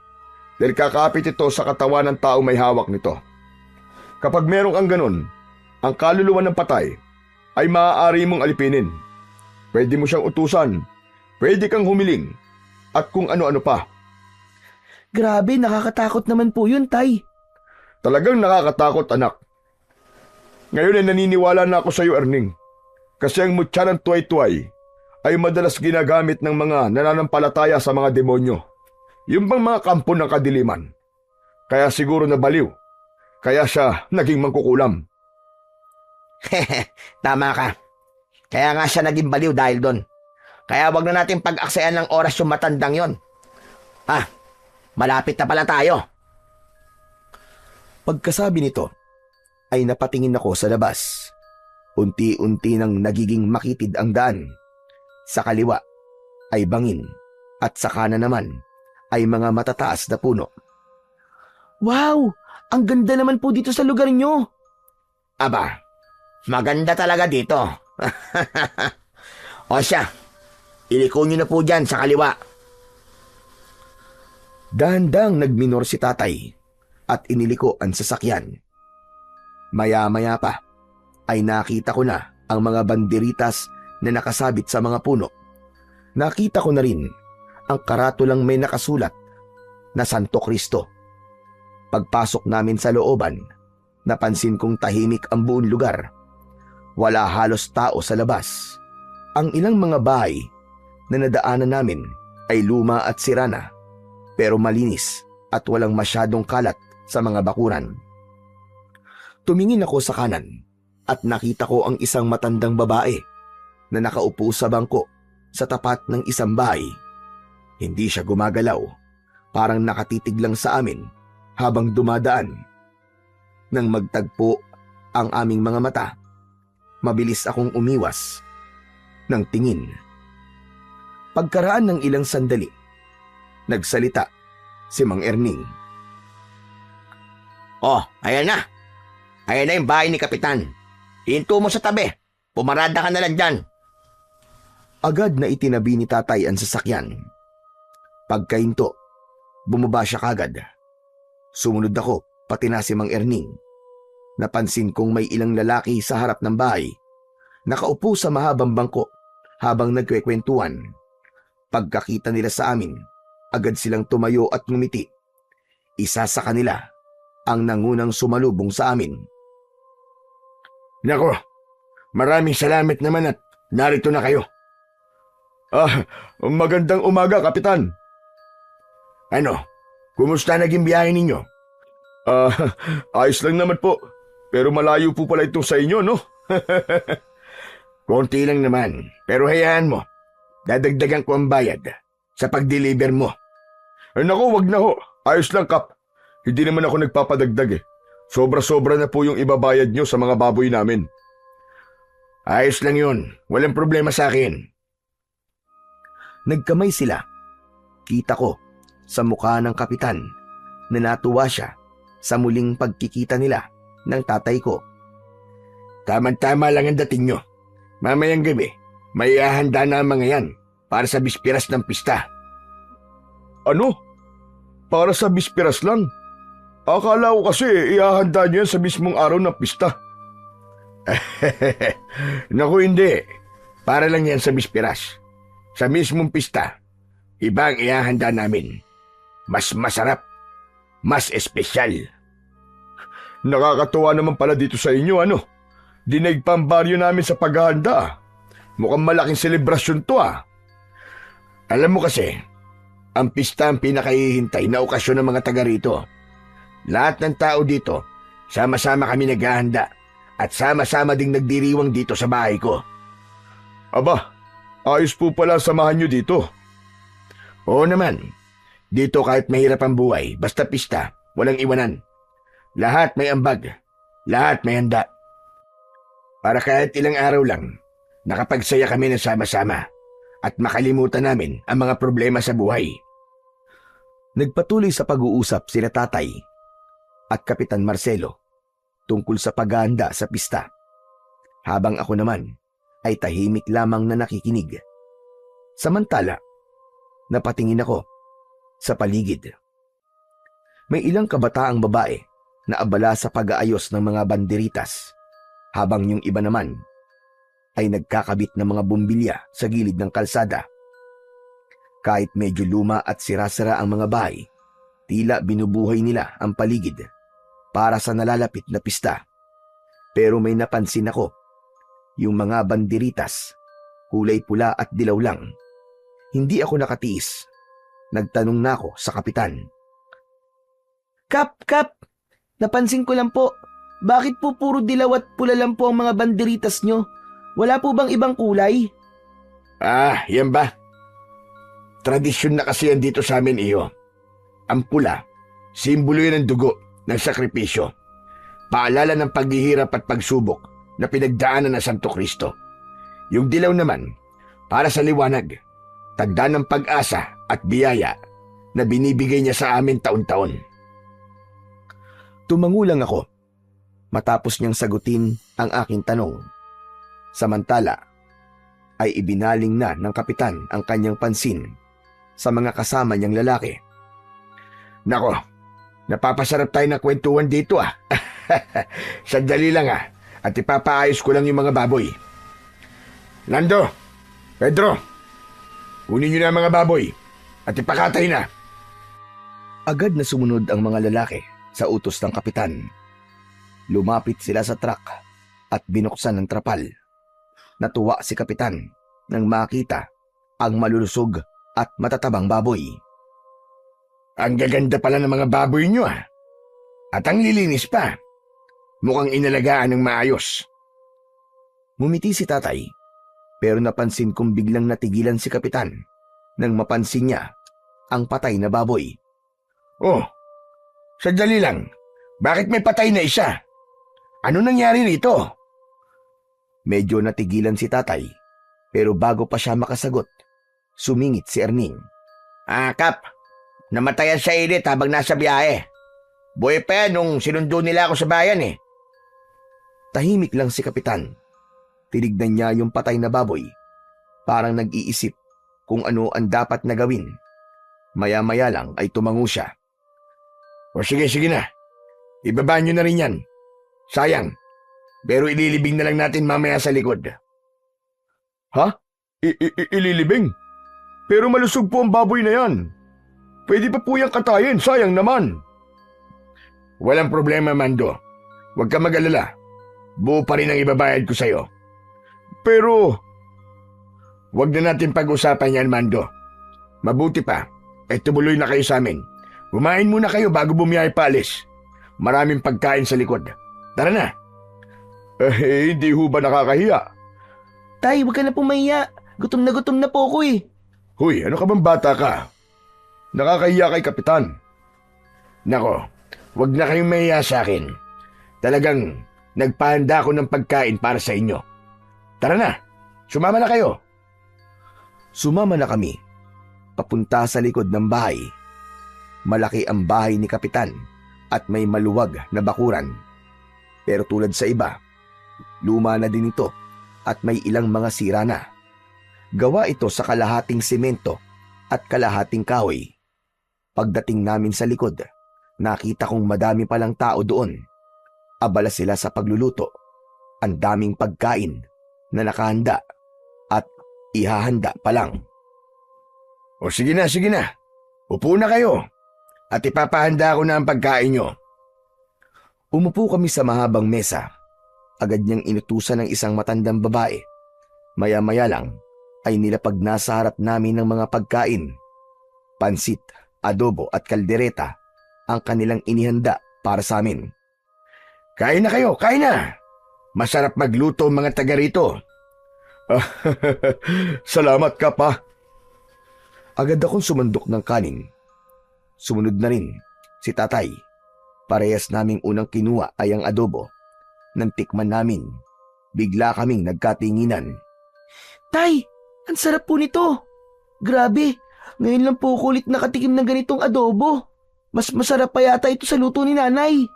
dahil kakapit ito sa katawan ng taong may hawak nito. Kapag merong ang ganun, ang kaluluwa ng patay ay maaari mong alipinin. Pwede mo siyang utusan, pwede kang humiling, at kung ano-ano pa. Grabe, nakakatakot naman po yun, Tay. Talagang nakakatakot, anak. Ngayon ay naniniwala na ako sa iyo, Erning. Kasi ang mutya ng tuway-tuway ay madalas ginagamit ng mga nananampalataya sa mga demonyo. Yung bang mga kampo ng kadiliman. Kaya siguro nabaliw. Kaya siya naging mangkukulam. Tama ka. Kaya nga siya naging baliw dahil doon. Kaya wag na natin pag-aksayan ng oras yung matandang yon. Malapit na pala tayo. Pagkasabi nito, ay napatingin ako sa labas. Unti-unti nang nagiging makitid ang daan. Sa kaliwa ay bangin at sa kanan naman ay mga matataas na puno. Wow! Ang ganda naman po dito sa lugar nyo. Aba, maganda talaga dito. O siya, iliko nyo na po dyan sa kaliwa. Dahan-dahang nagminor si tatay at iniliko ang sasakyan. Maya-maya pa ay nakita ko na ang mga banderitas na nakasabit sa mga puno. Nakita ko na rin ang karatulang may nakasulat na Santo Cristo. Pagpasok namin sa looban, napansin kong tahimik ang buong lugar. Wala halos tao sa labas. Ang ilang mga bahay na nadaanan namin ay luma at sira na, pero malinis at walang masyadong kalat sa mga bakuran. Tumingin ako sa kanan at nakita ko ang isang matandang babae na nakaupo sa bangko sa tapat ng isang bahay. Hindi siya gumagalaw, parang nakatitig lang sa amin habang dumadaan. Nang magtagpo ang aming mga mata, mabilis akong umiwas ng tingin. Pagkaraan ng ilang sandali, nagsalita si Mang Erning. Oh, ayan na. Ayan na yung bahay ni Kapitan. Hinto mo sa tabi. Pumarada ka na lang dyan. Agad na itinabi ni tatay ang sasakyan. Pagkahinto, bumaba siya kagad. Sumunod ako, pati na si Mang Erning. Napansin kong may ilang lalaki sa harap ng bahay. Nakaupo sa mahabang bangko habang nagkwekwentuhan. Pagkakita nila sa amin, agad silang tumayo at ngumiti. Isa sa kanila ang nangunang sumalubong sa amin. Nako, maraming salamat naman at narito na kayo. Magandang umaga, Kapitan. Ano, kumusta naging biyahe ninyo? Ayos lang naman po. Pero malayo po pala ito sa inyo, no? Konti lang naman, pero hayaan mo. Dadagdagan ko ang bayad sa pag-deliver mo. Naku, wag na ho. Ayos lang, Kap. Hindi naman ako nagpapadagdag eh. Sobra-sobra na po yung ibabayad nyo sa mga baboy namin. Ayos lang yun. Walang problema sa akin. Nagkamay sila. Kita ko sa mukha ng kapitan na natuwa siya sa muling pagkikita nila ng tatay ko. Tama-tama lang ang dating nyo. Mamayang gabi, may ihahanda na ang mga yan para sa bispiras ng pista. Ano? Para sa bispiras lang? Akala ko kasi ihahanda nyo yan sa mismong araw ng pista. Naku, hindi. Para lang yan sa bispiras. Sa mismong pista, iba ang ihahanda namin. Mas masarap, mas espesyal. Nakakatuwa naman pala dito sa inyo, ano? Dinaig pa ang baryo namin sa paghahanda. Mukhang malaking selebrasyon to, ah. Alam mo kasi, ang pista ang pinakahihintay na okasyon ng mga taga rito. Lahat ng tao dito, sama-sama kami naghahanda at sama-sama ding nagdiriwang dito sa bahay ko. Aba, ayos po pala ang samahan nyo dito. Oo naman, dito kahit mahirap ang buhay, basta pista, walang iwanan. Lahat may ambag, lahat may handa. Para kahit ilang araw lang, nakapagsaya kami ng sama-sama at makalimutan namin ang mga problema sa buhay. Nagpatuloy sa pag-uusap sila tatay at Kapitan Marcelo tungkol sa paghahanda sa pista, habang ako naman ay tahimik lamang na nakikinig. Samantala, napatingin ako sa paligid. May ilang kabataang babae na abala sa pag-aayos ng mga banderitas, habang yung iba naman ay nagkakabit ng mga bumbilya sa gilid ng kalsada. Kahit medyo luma at sira-sira ang mga bahay, tila binubuhay nila ang paligid para sa nalalapit na pista. Pero may napansin ako, yung mga banderitas, kulay pula at dilaw lang. Hindi ako nakatiis. Nagtanong na ako sa kapitan. Kap! Napansin ko lang po, bakit po puro dilaw at pula lang po ang mga banderitas nyo? Wala po bang ibang kulay? Yan ba? Tradisyon na kasi yan dito sa amin, iyo. Ang pula, simbolo yan ng dugo, ng sakripisyo. Paalala ng paghihirap at pagsubok na pinagdaanan ng Santo Cristo. Yung dilaw naman, para sa liwanag, tagda ng pag-asa at biyaya na binibigay niya sa amin taon-taon. Tumangulang ako matapos niyang sagutin ang aking tanong. Samantala, ay ibinaling na ng kapitan ang kanyang pansin sa mga kasama niyang lalaki. Nako, napapasarap tayo ng kwentuhan dito ah. Sandali lang ah, at ipapaayos ko lang yung mga baboy. Nando, Pedro, kunin niyo na ang mga baboy at ipakatay na. Agad na sumunod ang mga lalaki sa utos ng kapitan. Lumapit sila sa truck at binuksan ng trapal. Natuwa si kapitan nang makita ang malulusog at matatabang baboy. Ang gaganda pala ng mga baboy niyo ah. At ang lilinis pa. Mukhang inalagaan ng maayos. Ngumiti si tatay, pero napansin kong biglang natigilan si kapitan nang mapansin niya ang patay na baboy. Oh, sandali lang. Bakit may patay na isa? Ano nangyari rito? Medyo natigilan si tatay, pero bago pa siya makasagot, sumingit si Erning. Kap, namatayan sa init habang nasa biyahe. Buhay pa yan nung sinundo nila ako sa bayan eh. Tahimik lang si kapitan. Tinignan niya yung patay na baboy. Parang nag-iisip kung ano ang dapat na gawin. Maya-maya lang ay tumango siya. O sige na. Ibaba nyo na rin yan. Sayang. Pero ililibing na lang natin mamaya sa likod. Ha? Ililibing? Pero malusog po ang baboy na yan. Pwede pa po yung katayin, sayang naman. Walang problema, Mando. Huwag ka mag-alala. Buo pa rin ang ibabayad ko sa'yo. Pero, Huwag na natin pag-usapan yan, Mando. Mabuti pa, tumuloy na kayo sa amin. Kumain muna kayo bago bumiyahe paalis. Maraming pagkain sa likod. Tara na. hindi ho ba nakakahiya? Tay, huwag ka na pumahiya. Gutom na po ako eh. Huy, ano ka bang bata ka? Nakakahiya kay kapitan. Nako, huwag na kayong mahiya sa akin. Talagang nagpahanda ako ng pagkain para sa inyo. Tara na, sumama na kayo. Sumama na kami, papunta sa likod ng bahay. Malaki ang bahay ni kapitan at may maluwag na bakuran. Pero tulad sa iba, luma na din ito at may ilang mga sira na. Gawa ito sa kalahating semento at kalahating kahoy. Pagdating namin sa likod, nakita kong madami palang tao doon. Abala sila sa pagluluto. Ang daming pagkain na nakahanda at ihahanda pa lang. O sige na. Upo na kayo. At ipapahanda ko na ang pagkain nyo. Umupo kami sa mahabang mesa. Agad niyang inutusan ng isang matandang babae. Maya-maya lang ay nilapag na sa harap namin ng mga pagkain. Pansit, adobo at kaldereta ang kanilang inihanda para sa amin. Kain na kayo, kain na. Masarap magluto ang mga taga rito. Salamat ka pa. Agad akong sumandok ng kanin. Sumunod na rin si tatay. Parehas naming unang kinuha ay ang adobo. Nang tikman namin, bigla kaming nagkatinginan. Tay, ang sarap po nito. Grabe, ngayon lang po ako ulit nakatikim ng ganitong adobo. Mas masarap pa yata ito sa luto ni nanay.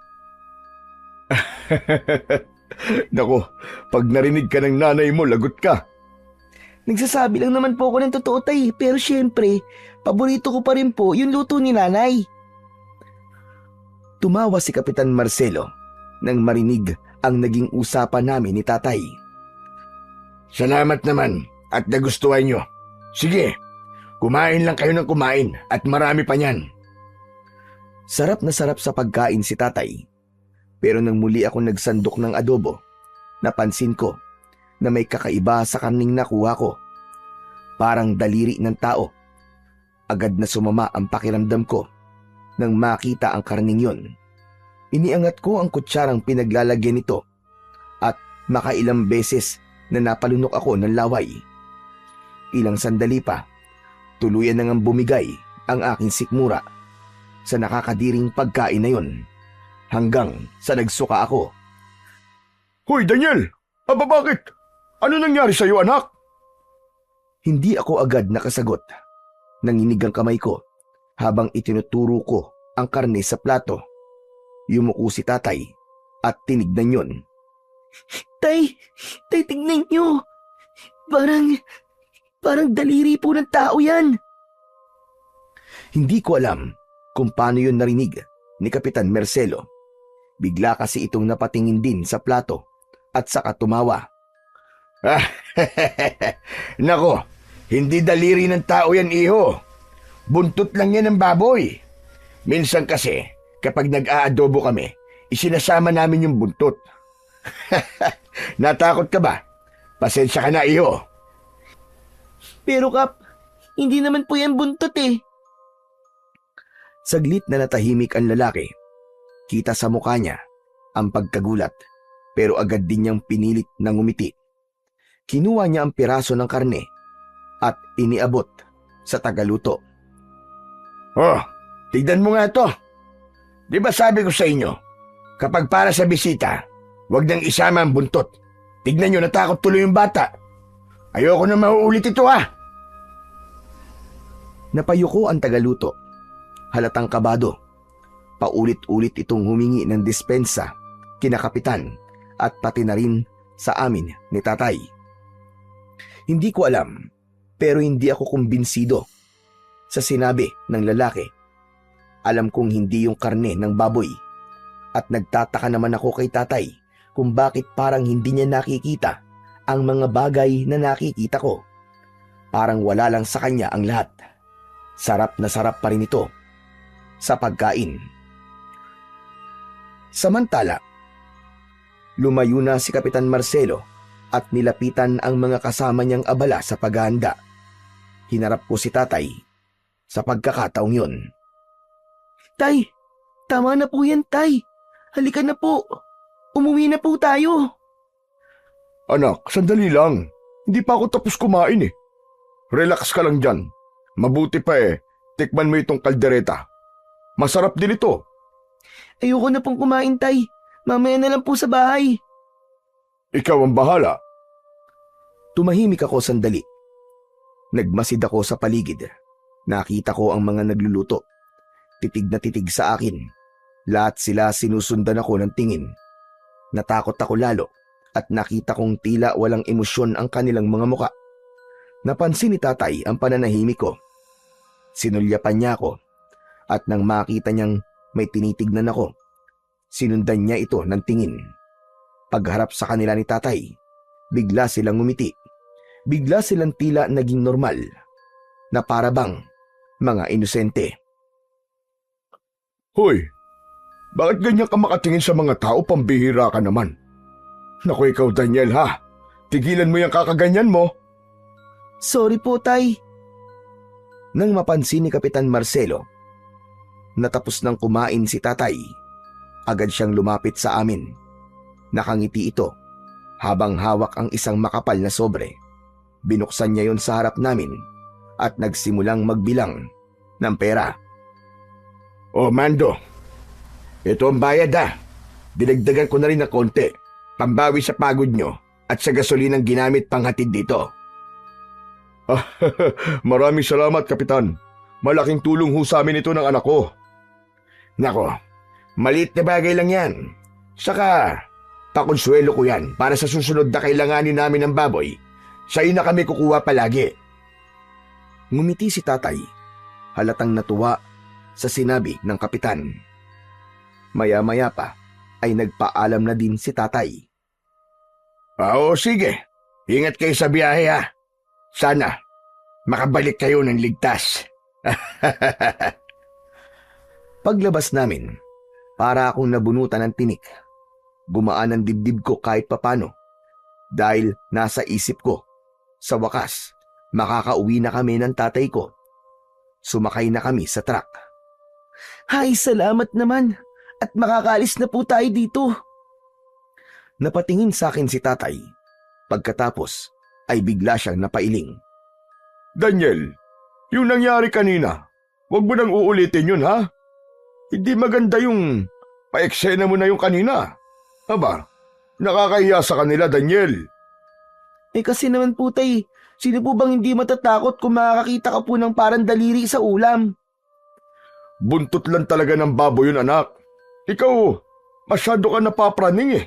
Nako, pag narinig ka ng nanay mo, lagot ka. Nagsasabi lang naman po ako ng totoo, tay. Pero syempre, paborito ko pa rin po yung luto ni nanay. Tumawa si Kapitan Marcelo nang marinig ang naging usapan namin ni tatay. Salamat naman at nagustuhan nyo. Sige, kumain lang kayo ng kumain at marami pa niyan. Sarap na sarap sa pagkain si tatay. Pero nang muli ako nagsandok ng adobo, napansin ko na may kakaiba sa karning nakuha ko. Parang daliri ng tao. Agad na sumama ang pakiramdam ko nang makita ang karning yon. Iniangat ko ang kutsarang pinaglalagyan nito at makailang beses na napalunok ako ng laway. Ilang sandali pa, tuluyan nang bumigay ang aking sikmura sa nakakadiring pagkain na yon hanggang sa nagsuka ako. Hoy, Daniel! Aba bakit? Ano nangyari sa'yo, anak? Hindi ako agad nakasagot. Nanginig ang kamay ko habang itinuturo ko ang karne sa plato. Yumuko si tatay at tinignan yon. Tay, tignan nyo. Parang daliri po ng tao yan. Hindi ko alam kung paano yon narinig ni Kapitan Marcelo. Bigla kasi itong napatingin din sa plato at saka tumawa. Nako, hindi daliri ng tao yan, iho. Buntot lang yan ng baboy. Minsan kasi, kapag nag-aadobo kami, isinasama namin yung buntot. Natakot ka ba? Pasensya ka na, iho. Pero Kap, hindi naman po yan buntot eh. Saglit na natahimik ang lalaki. Kita sa mukha niya ang pagkagulat, pero agad din niyang pinilit na ngumiti Kinuha niya ang piraso ng karne at iniabot sa tagaluto. Oh, tignan mo nga to. Di ba sabi ko sa inyo, kapag para sa bisita, huwag nang isama ang buntot. Tignan nyo, natakot tuloy yung bata. Ayoko na mauulit ito ha. Napayuko ang tagaluto. Halatang kabado. Paulit-ulit itong humingi ng dispensa kina kapitan at pati na rin sa amin ni tatay. Hindi ko alam, pero hindi ako kumbinsido sa sinabi ng lalaki. Alam kong hindi yung karne ng baboy at nagtataka naman ako kay tatay kung bakit parang hindi niya nakikita ang mga bagay na nakikita ko. Parang wala lang sa kanya ang lahat. Sarap na sarap pa rin ito sa pagkain. Samantala, lumayo na si Kapitan Marcelo at nilapitan ang mga kasama niyang abala sa paghahanda. Hinarap ko si tatay sa pagkakataong yun. Tay, tama na po yan, tay. Halika na po. Umuwi na po tayo. Anak, sandali lang. Hindi pa ako tapos kumain eh. Relax ka lang dyan. Mabuti pa tikman mo itong kaldereta. Masarap din ito. Ayoko na pong kumain, tay. Mamaya na lang po sa bahay. Ikaw ang bahala. Tumahimik ako sandali. Nagmasid ako sa paligid. Nakita ko ang mga nagluluto. Titig na titig sa akin. Lahat sila sinusundan ako ng tingin. Natakot ako lalo at nakita kong tila walang emosyon ang kanilang mga muka. Napansin ni tatay ang pananahimik ko. Sinulyapan niya ako at nang makita niyang may tinitignan ako, sinundan niya ito ng tingin. Pagharap sa kanila ni tatay, bigla silang ngumiti. Bigla silang tila naging normal na para bang mga inosente. Hoy, bakit ganyan ka makatingin sa mga tao? Pambihira ka naman. Naku ikaw Daniel ha, tigilan mo yung kakaganyan mo. Sorry po, tay. Nang mapansin ni Kapitan Marcelo, natapos nang kumain si tatay, agad siyang lumapit sa amin. Nakangiti ito habang hawak ang isang makapal na sobre. Binuksan niya yon sa harap namin at nagsimulang magbilang ng pera. Oh, Mando. Ito ang bayad ha. Dinagdagan ko na rin ng konti. Pambawi sa pagod nyo at sa gasolinang ginamit panghatid dito. Maraming salamat, Kapitan. Malaking tulong ho sa amin ito ng anak ko. Nako, maliit na bagay lang yan. Saka, pakonsuelo ko yan para sa susunod na kailanganin namin ng baboy. Sa'yo na kami kukuha palagi. Ngumiti si tatay, halatang natuwa sa sinabi ng kapitan. Maya-maya pa ay nagpaalam na din si tatay. Oo, sige. Ingat kayo sa biyahe ha. Sana, makabalik kayo ng ligtas. Paglabas namin, para akong nabunutan ng tinik. Gumaan ang dibdib ko kahit papano dahil nasa isip ko, sa wakas, makakauwi na kami ng tatay ko. Sumakay na kami sa truck. Hay, salamat naman. At makakaalis na po tayo dito. Napatingin sa akin si tatay. Pagkatapos ay bigla siyang napailing. Daniel, yung nangyari kanina, huwag mo nang uulitin yun ha. Hindi maganda yung paeksena mo na yung kanina. Aba, nakakahiya sa kanila, Daniel. Kasi naman po, tay, sino po bang hindi matatakot kung makakakita ka po ng parang daliri sa ulam? Buntot lang talaga ng baboy yun, anak. Ikaw, masyado ka napapraning eh.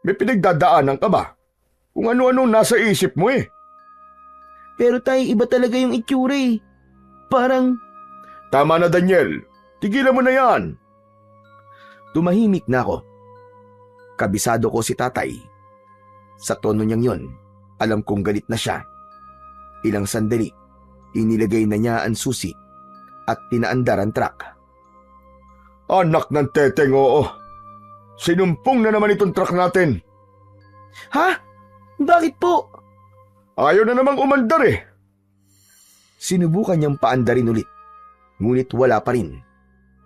May pinagdadaanan ka ba? Kung ano-ano nasa isip mo eh. Pero tay, iba talaga yung itsura eh. Parang... Tama na, Daniel. Tigilan mo na yan. Tumahimik na ako. Kabisado ko si tatay. Sa tono niyang yon, alam kong galit na siya. Ilang sandali, inilagay na niya ang susi at tinaandar ang truck. Anak ng teteng, oo. Sinumpong na naman itong truck natin. Ha? Bakit po? Ayaw na namang umandar eh. Sinubukan niyang paandarin ulit, ngunit wala pa rin.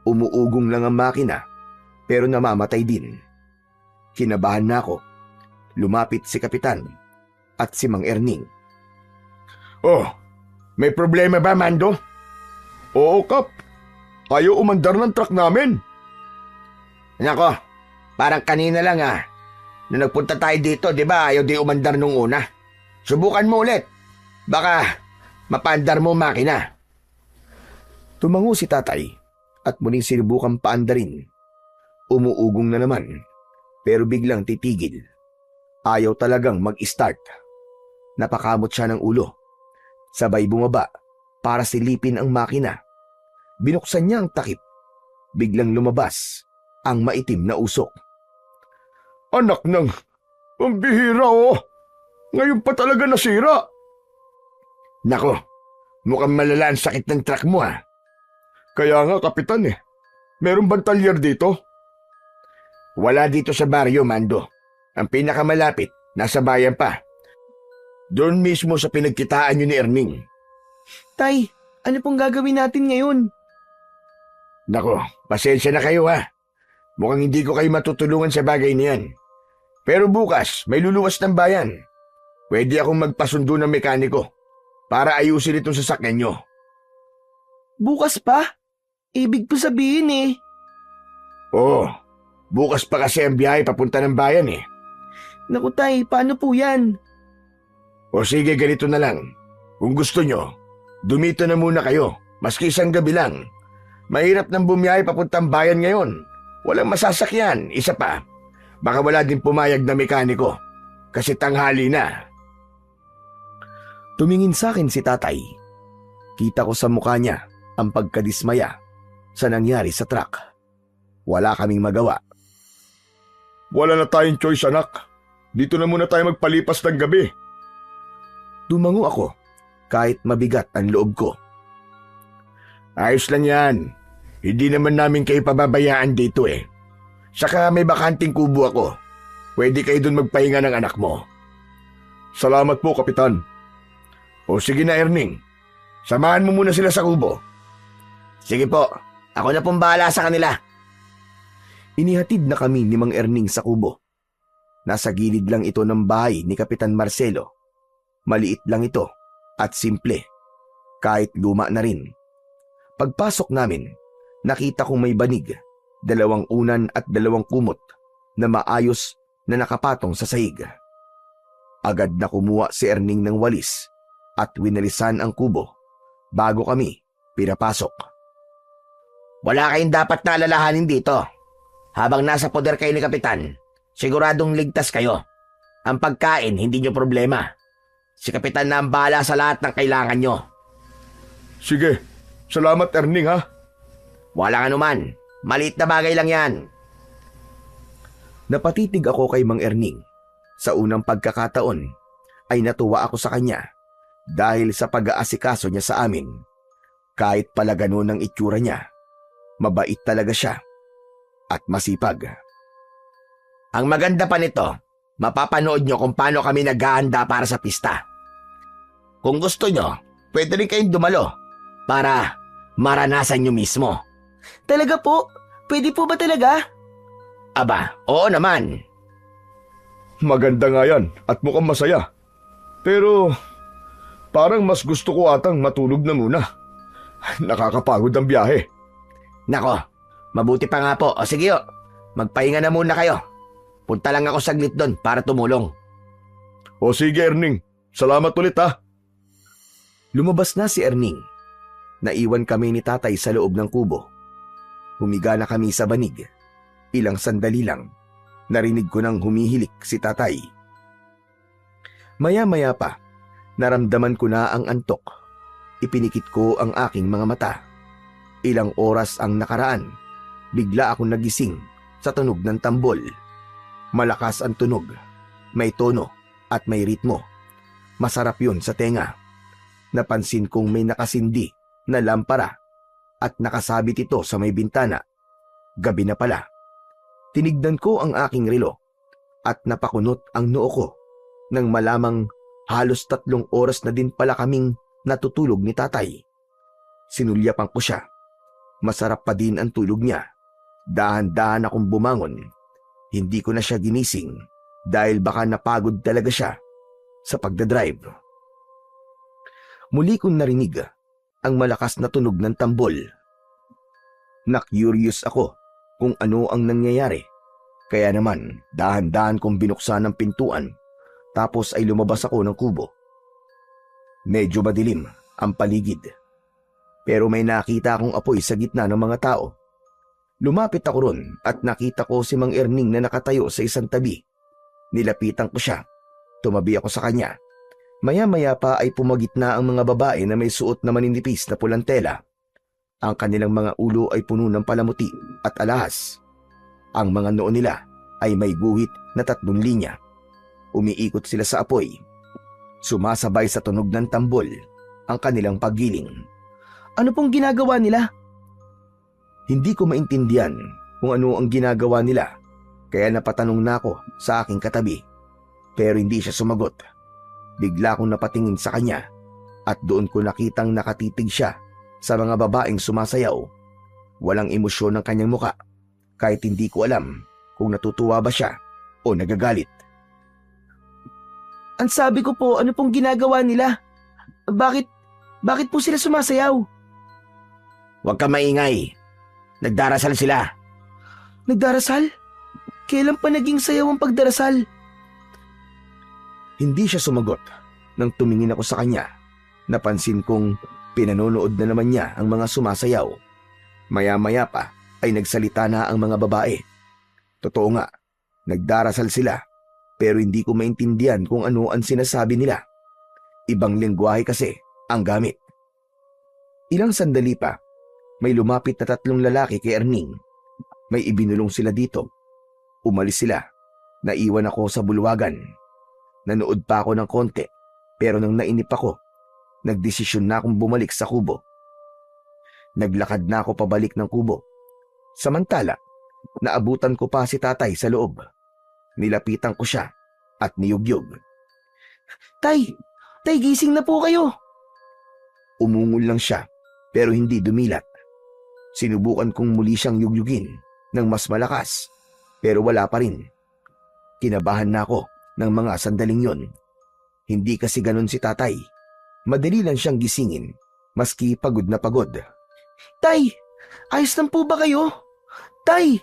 Umuugong lang ang makina, pero namamatay din. Kinabahan na ako. Lumapit si kapitan. at si Mang Erning. Oh, may problema ba, Mando? Oo, Kap. Ayaw umandar ng truck namin. Nako, parang kanina lang Nung nagpunta tayo dito, di ba ayaw di umandar nung una? Subukan mo ulit. Baka mapaandar mo makina. Tumango si tatay at muling sinubukan paandarin. Umuugong na naman pero biglang titigil. Ayaw talagang mag-start. Napakamot siya ng ulo. Sabay bumaba para silipin ang makina. Binuksan niya ang takip. Biglang lumabas ang maitim na usok. Anak ng... Ang bihira, oh. Ngayon pa talaga nasira. Nako, mukhang malala ang sakit ng truck mo Kaya nga, Kapitan Meron bang talyer dito? Wala dito sa baryo, Mando. Ang pinakamalapit, nasa bayan pa. Doon mismo sa pinagkitaan nyo ni Erning. Tay, ano pong gagawin natin ngayon? Nako, pasensya na kayo Mukhang hindi ko kayo matutulungan sa bagay niyan. Pero bukas, may luluwas ng bayan. Pwede akong magpasundo ng mekaniko para ayusin itong sasakyan nyo. Bukas pa? Ibig po sabihin Oo, bukas pa kasi ang biyahe papunta ng bayan Naku tay, paano po yan? O sige, ganito na lang. Kung gusto nyo, dumito na muna kayo, maski isang gabi lang. Mahirap nang bumiyahe papuntang bayan ngayon. Walang masasakyan, isa pa. Baka wala din pumayag na mekaniko, kasi tanghali na. Tumingin sa akin si tatay. Kita ko sa mukha niya ang pagkadismaya sa nangyari sa truck. Wala kaming magawa. Wala na tayong choice, anak. Dito na muna tayo magpalipas ng gabi. Tumango ako kahit mabigat ang loob ko. Ayos lang yan. Hindi naman namin kayo pababayaan dito Saka may bakanting kubo ako. Pwede kayo dun magpahinga ng anak mo. Salamat po, Kapitan. O sige na, Erning. Samahan mo muna sila sa kubo. Sige po, ako na pong bahala sa kanila. Inihatid na kami ni Mang Erning sa kubo. Nasa gilid lang ito ng bahay ni Kapitan Marcelo. Maliit lang ito at simple. Kahit luma na rin. Pagpasok namin, nakita kong may banig, 2 unan at 2 kumot na maayos na nakapatong sa sahig. Agad na kumuha si Erning ng walis at winalisan ang kubo bago kami pinapasok. Wala kayong dapat na alalahanin dito. Habang nasa poder kayo ni Kapitan, siguradong ligtas kayo. Ang pagkain, hindi nyo problema. Si Kapitan na ang bahala sa lahat ng kailangan nyo. Sige, salamat Erning Walang anuman. Maliit na bagay lang yan. Napatitig ako kay Mang Erning. Sa unang pagkakataon ay natuwa ako sa kanya dahil sa pag-aasikaso niya sa amin. Kahit pala ganun ang itsura niya, mabait talaga siya at masipag. Ang maganda pa nito, mapapanood nyo kung paano kami naghahanda para sa pista. Kung gusto nyo, pwede rin kayong dumalo para maranasan nyo mismo. Talaga po? Pwede po ba talaga? Aba, oo naman. Maganda nga yan at mukhang masaya. Pero parang mas gusto ko atang matulog na muna. Nakakapagod ang biyahe. Nako, mabuti pa nga po. O sige magpahinga na muna kayo. Punta lang ako saglit doon para tumulong. O sige Erning, salamat ulit Lumabas na si Erning. Naiwan kami ni tatay sa loob ng kubo. Humiga na kami sa banig. Ilang sandali lang, narinig ko nang humihilik si tatay. Maya-maya pa, naramdaman ko na ang antok. Ipinikit ko ang aking mga mata. Ilang oras ang nakaraan, bigla akong nagising sa tunog ng tambol. Malakas ang tunog, may tono at may ritmo. Masarap yun sa tenga. Napansin kong may nakasindi na lampara at nakasabit ito sa may bintana. Gabi na pala. Tinignan ko ang aking relo at napakunot ang noo ko nang malamang halos 3 oras na din pala kaming natutulog ni tatay. Sinulyapan ko siya. Masarap pa din ang tulog niya. Dahan-dahan akong bumangon. Hindi ko na siya ginising dahil baka napagod talaga siya. sa pagdadrive. Muli kong narinig ang malakas na tunog ng tambol. Na-curious ako kung ano ang nangyayari. Kaya naman, dahan-dahan kong binuksan ang pintuan tapos ay lumabas ako ng kubo. Medyo madilim ang paligid. Pero may nakita akong apoy sa gitna ng mga tao. Lumapit ako ron at nakita ko si Mang Erning na nakatayo sa isang tabi. Nilapitan ko siya. Tumabi ako sa kanya. Maya-maya pa ay pumagitna ang mga babae na may suot na maninipis na pulang tela. Ang kanilang mga ulo ay puno ng palamuti at alahas. Ang mga noo nila ay may guhit na 3 linya. Umiikot sila sa apoy. Sumasabay sa tunog ng tambol ang kanilang paggiling. Ano pong ginagawa nila? Hindi ko maintindihan kung ano ang ginagawa nila, kaya napatanong na ako sa aking katabi. Pero hindi siya sumagot. Bigla akong napatingin sa kanya at doon ko nakitang nakatitig siya sa mga babaeng sumasayaw. Walang emosyon ng kanyang muka, kahit hindi ko alam kung natutuwa ba siya o nagagalit. Ang sabi ko po, ano pong ginagawa nila? Bakit po sila sumasayaw? Huwag ka maingay. Nagdarasal sila. Nagdarasal? Kailan pa naging sayaw ang pagdarasal? Hindi siya sumagot. Nang tumingin ako sa kanya, napansin kong pinanonood na naman niya ang mga sumasayaw. Maya-maya pa ay nagsalita na ang mga babae. Totoo nga, nagdarasal sila, pero hindi ko maintindihan kung ano ang sinasabi nila. Ibang lengguwahe kasi ang gamit. Ilang sandali pa, may lumapit na 3 lalaki kay Erning. May ibinulong sila dito. Umalis sila. Naiwan ako sa bulwagan. Nanood pa ako ng konti, pero nang nainip ako, nagdesisyon na akong bumalik sa kubo. Naglakad na ako pabalik ng kubo. Samantala, naabutan ko pa si tatay sa loob. Nilapitan ko siya at niyugyog. Tay, gising na po kayo. Umungol lang siya pero hindi dumilat. Sinubukan kong muli siyang yugyugin ng mas malakas pero wala pa rin. Kinabahan na ako ng mga sandaling yon. Hindi kasi ganun si tatay. Madali lang siyang gisingin maski pagod na pagod. Tay, ayos lang po ba kayo? Tay!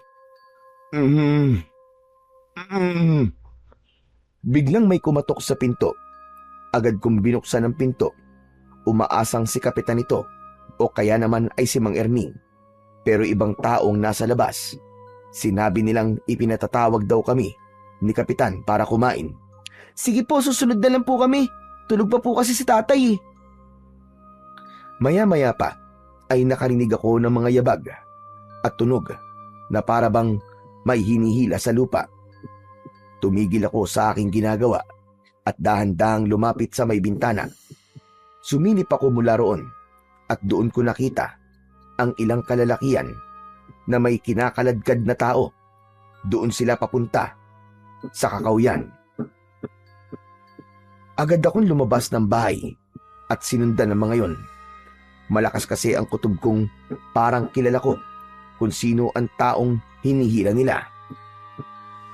Biglang may kumatok sa pinto. Agad kong binuksan ang pinto. Umaasang si kapitan ito o kaya naman ay si Mang Erning. Pero ibang taong nasa labas. Sinabi nilang ipinatatawag daw kami ni kapitan para kumain. Sige po, susunod na lang po kami. Tulog pa po kasi si tatay eh. Maya-maya pa ay nakarinig ako ng mga yabag at tunog na para bang may hinihila sa lupa. Tumigil ako sa aking ginagawa at dahan-dahang lumapit sa may bintana. Sumilip ako mula roon at doon ko nakita ang ilang kalalakian na may kinakaladkad na tao. Doon sila papunta sa kakawyan. Agad akong lumabas ng bahay at sinundan ng mga yon. Malakas kasi ang kutob kong parang kilala ko kung sino ang taong hinihila nila.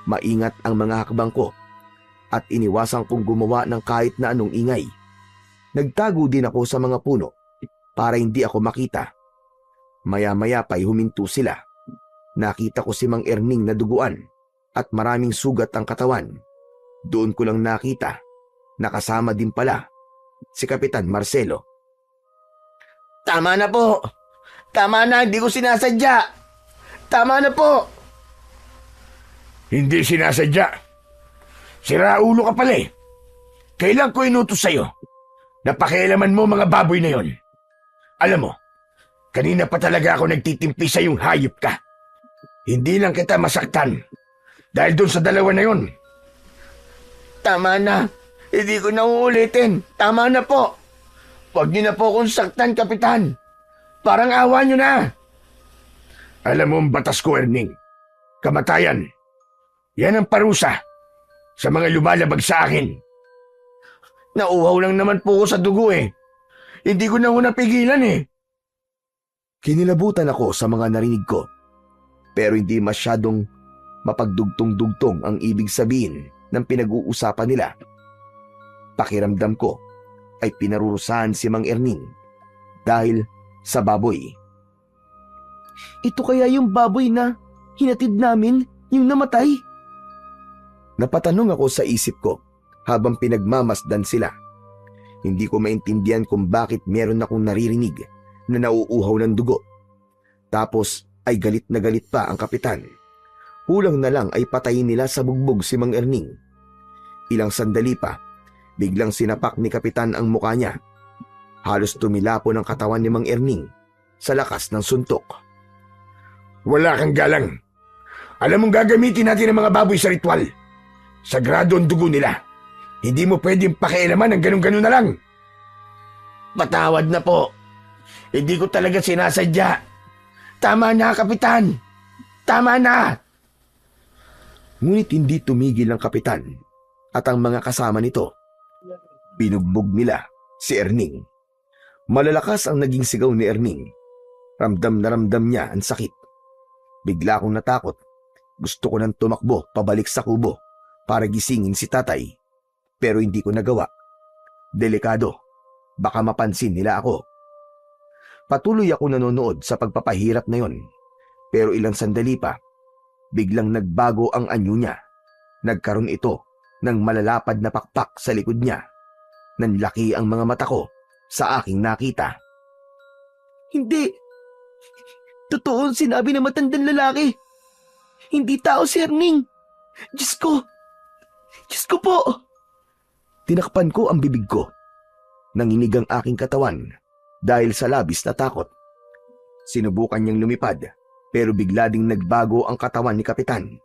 Maingat ang mga hakbang ko at iniwasan kong gumawa ng kahit na anong ingay. Nagtago din ako sa mga puno para hindi ako makita. Maya-maya pa'y huminto sila. Nakita ko si Mang Erning na duguan at maraming sugat ang katawan. Doon ko lang nakita, nakasama din pala si Kapitan Marcelo. Tama na po. Tama na, hindi ko sinasadya. Tama na po. Hindi sinasadya. Siraulo ka pala eh. Kailan ko inutos sa'yo? Napakialaman mo mga baboy na yon. Alam mo, kanina pa talaga ako nagtitimpi sa yung hayop ka. Hindi lang kita masaktan dahil doon sa 2 na yon. Tama na. Hindi ko na uulitin. Tama na po. Huwag niyo na po akong saktan, Kapitan. Parang awa niyo na. Alam mo ang batas ko, Erning. Kamatayan. Yan ang parusa sa mga lumalabag sa akin. Nauhaw lang naman po ko sa dugo eh. Hindi ko na napigilan eh. Kinilabutan ako sa mga narinig ko, pero hindi masyadong mapagdugtong-dugtong ang ibig sabihin ng pinag-uusapan nila. Pakiramdam ko ay pinarurusahan si Mang Erning dahil sa baboy. Ito kaya yung baboy na hinatid namin, yung namatay? Napatanong ako sa isip ko habang pinagmamasdan sila. Hindi ko maintindihan kung bakit meron akong naririnig na nauuhaw ng dugo. Tapos ay galit na galit pa ang kapitan. Kulang na lang ay patayin nila sa bugbog si Mang Erning. Ilang sandali pa, biglang sinapak ni kapitan ang mukha niya. Halos tumilapon ang katawan ni Mang Erning sa lakas ng suntok. Wala kang galang. Alam mong gagamitin natin ang mga baboy sa ritual. Sagrado ang dugo nila. Hindi mo pwedeng pakialaman ng ganun-ganun na lang. Patawad na po. Hindi ko talaga sinasadya. Tama na, Kapitan. Tama na. Ngunit hindi tumigil ang kapitan at ang mga kasama nito. Binugbog nila si Erning. Malalakas ang naging sigaw ni Erning. Ramdam na ramdam niya ang sakit. Bigla akong natakot. Gusto ko nang tumakbo pabalik sa kubo para gisingin si tatay. Pero hindi ko nagawa. Delikado. Baka mapansin nila ako. Patuloy ako nanonood sa pagpapahirap na yon. Pero ilang sandali pa, biglang nagbago ang anyo niya. Nagkaroon ito ng malalapad na pakpak sa likod niya. Nanlaki ang mga mata ko sa aking nakita. Hindi. Totoo ang sinabi ng matandang lalaki. Hindi tao si Erning. Diyos ko. Diyos ko po. Tinakpan ko ang bibig ko. Nanginig ang aking katawan dahil sa labis na takot. Sinubukan niyang lumipad pero bigla ding nagbago ang katawan ni kapitan.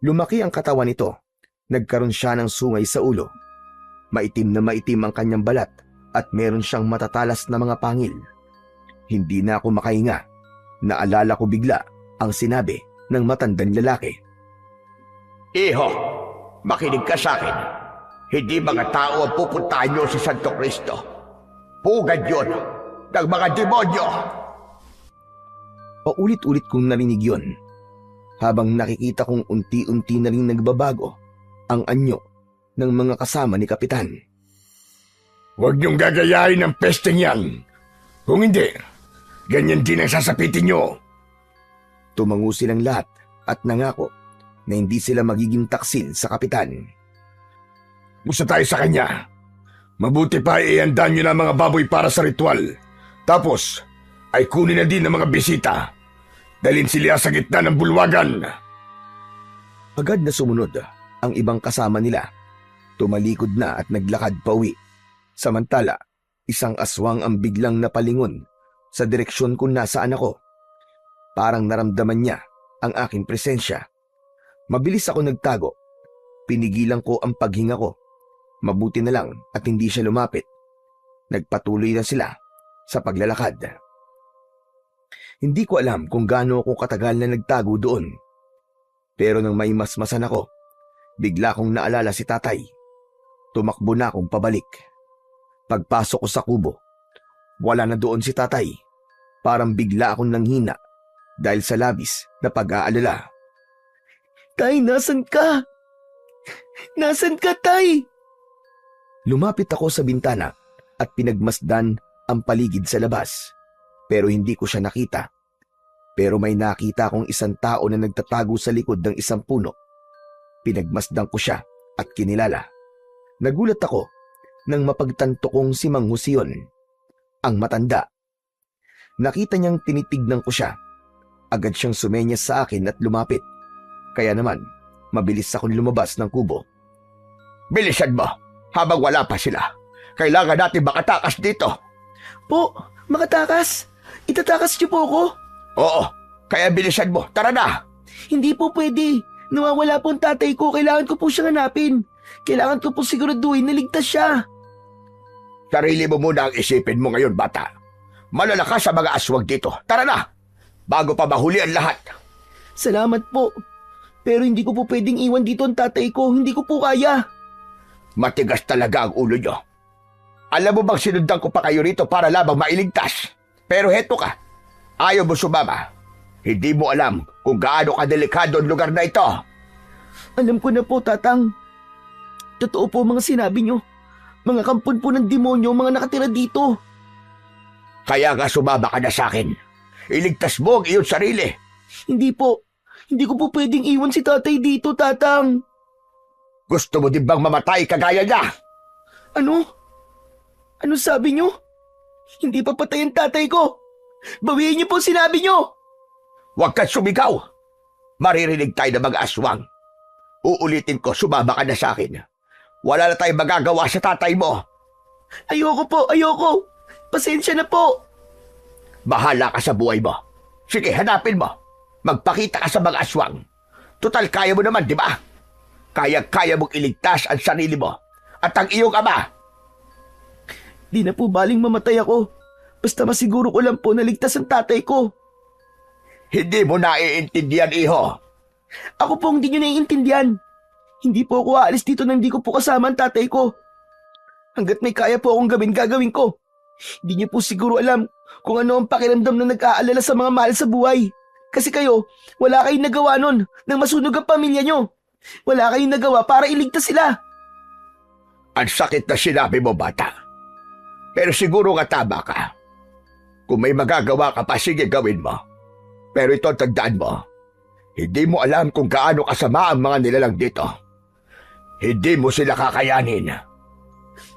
Lumaki ang katawan nito. Nagkaroon siya ng sungay sa ulo. Maitim na maitim ang kanyang balat at meron siyang matatalas na mga pangil. Hindi na ako makahinga. Naalala ko bigla ang sinabi ng matandang lalaki. Iho, makinig ka sa akin. Hindi mga tao ang pupuntahan nyo sa Santo Cristo. Pugad yun ng mga demonyo. Paulit-ulit kong narinig yon habang nakikita kong unti-unti na rin nagbabago ang anyo ng mga kasama ni kapitan. Huwag niyong gagayahin ang pesteng yan. Kung hindi, ganyan din ang sasapitin niyo. Tumango silang lahat at nangako na hindi sila magiging taksil sa kapitan. Gusto tayo sa kanya. Mabuti pa ihanda niyo na mga baboy para sa ritual. Tapos, ay kunin na din ng mga bisita. Dalhin sila sa gitna ng bulwagan. Agad na sumunod ang ibang kasama nila. Tumalikod na at naglakad pauwi. Samantala, isang aswang ang biglang napalingon sa direksyon kung nasaan ako. Parang naramdaman niya ang aking presensya. Mabilis ako nagtago. Pinigilan ko ang paghinga ko. Mabuti na lang at hindi siya lumapit. Nagpatuloy na sila sa paglalakad. Hindi ko alam kung gaano ako katagal na nagtago doon. Pero nang may masmasan ako, bigla kong naalala si tatay. Tumakbo na akong pabalik. Pagpasok ko sa kubo, wala na doon si tatay. Parang bigla akong nanghina dahil sa labis na pag-aalala. Tay, nasan ka? Nasan ka, Tay? Lumapit ako sa bintana at pinagmasdan ang paligid sa labas. Pero hindi ko siya nakita. Pero may nakita akong isang tao na nagtatago sa likod ng isang puno. Pinagmasdan ko siya at kinilala. Nagulat ako nang mapagtanto kong si Mang Husion, ang matanda. Nakita niyang tinitignan ko siya. Agad siyang sumenyas sa akin at lumapit. Kaya naman, mabilis akong lumabas ng kubo. Bilisan mo, habang wala pa sila. Kailangan natin makatakas dito. Po, makatakas? Itatakas niyo po ako? Oo, kaya bilisan mo. Tara na. Hindi po pwede. Nawawala po ang tatay ko. Kailangan ko po siyang hanapin. Kailangan ko po siguraduhin na ligtas siya. Sarili mo muna ang isipin mo ngayon, bata. Malalakas sa mga aswag dito. Tara na, bago pa mahuli ang lahat. Salamat po. Pero hindi ko po pwedeng iwan dito ang tatay ko. Hindi ko po kaya. Matigas talaga ang ulo nyo. Alam mo bang sinundan ko pa kayo rito para labang mailigtas? Pero heto ka, ayaw mo sumama. Hindi mo alam kung gaano kadelikado ang lugar na ito. Alam ko na po, Tatang. Totoo po mga sinabi niyo. Mga kampon po ng demonyo ang mga nakatira dito. Kaya nga sumama ka na sa akin. Iligtas mo ang iyong sarili. Hindi po. Hindi ko po pwedeng iwan si tatay dito, Tatang. Gusto mo din bang mamatay kagaya niya? Ano? Ano sabi nyo? Hindi pa patay ang tatay ko. Bawiin niyo po ang sinabi nyo. Huwag kang sumigaw. Maririnig tayo ng mga aswang. Uulitin ko, sumama ka na sa akin. Wala na tayong magagawa sa tatay mo. Ayoko po, ayoko. Pasensya na po. Bahala ka sa buhay mo. Sige, hanapin mo. Magpakita ka sa mga aswang. Total, kaya mo naman, di ba? Kaya mong iligtas ang sarili mo at ang iyong ama. Di na po baling mamatay ako. Basta masiguro ko lang po na ligtas ang tatay ko. Hindi mo naiintindihan, iho. Ako po hindi nyo naiintindihan. Hindi po ako aalis dito nang hindi ko po kasama ang tatay ko. Hanggat may kaya po akong gawin, gagawin ko. Hindi niyo po siguro alam kung ano ang pakiramdam na nag-aalala sa mga mahal sa buhay. Kasi kayo, wala kayong nagawa nun nang masunog ang pamilya nyo. Wala kayong nagawa para iligtas sila. Ang sakit na sinabi mo, bata. Pero siguro nga tama ka. Kung may magagawa ka pa, sige gawin mo. Pero ito, tandaan mo. Hindi mo alam kung gaano kasama ang mga nilalang dito. Hindi mo sila kakayanin.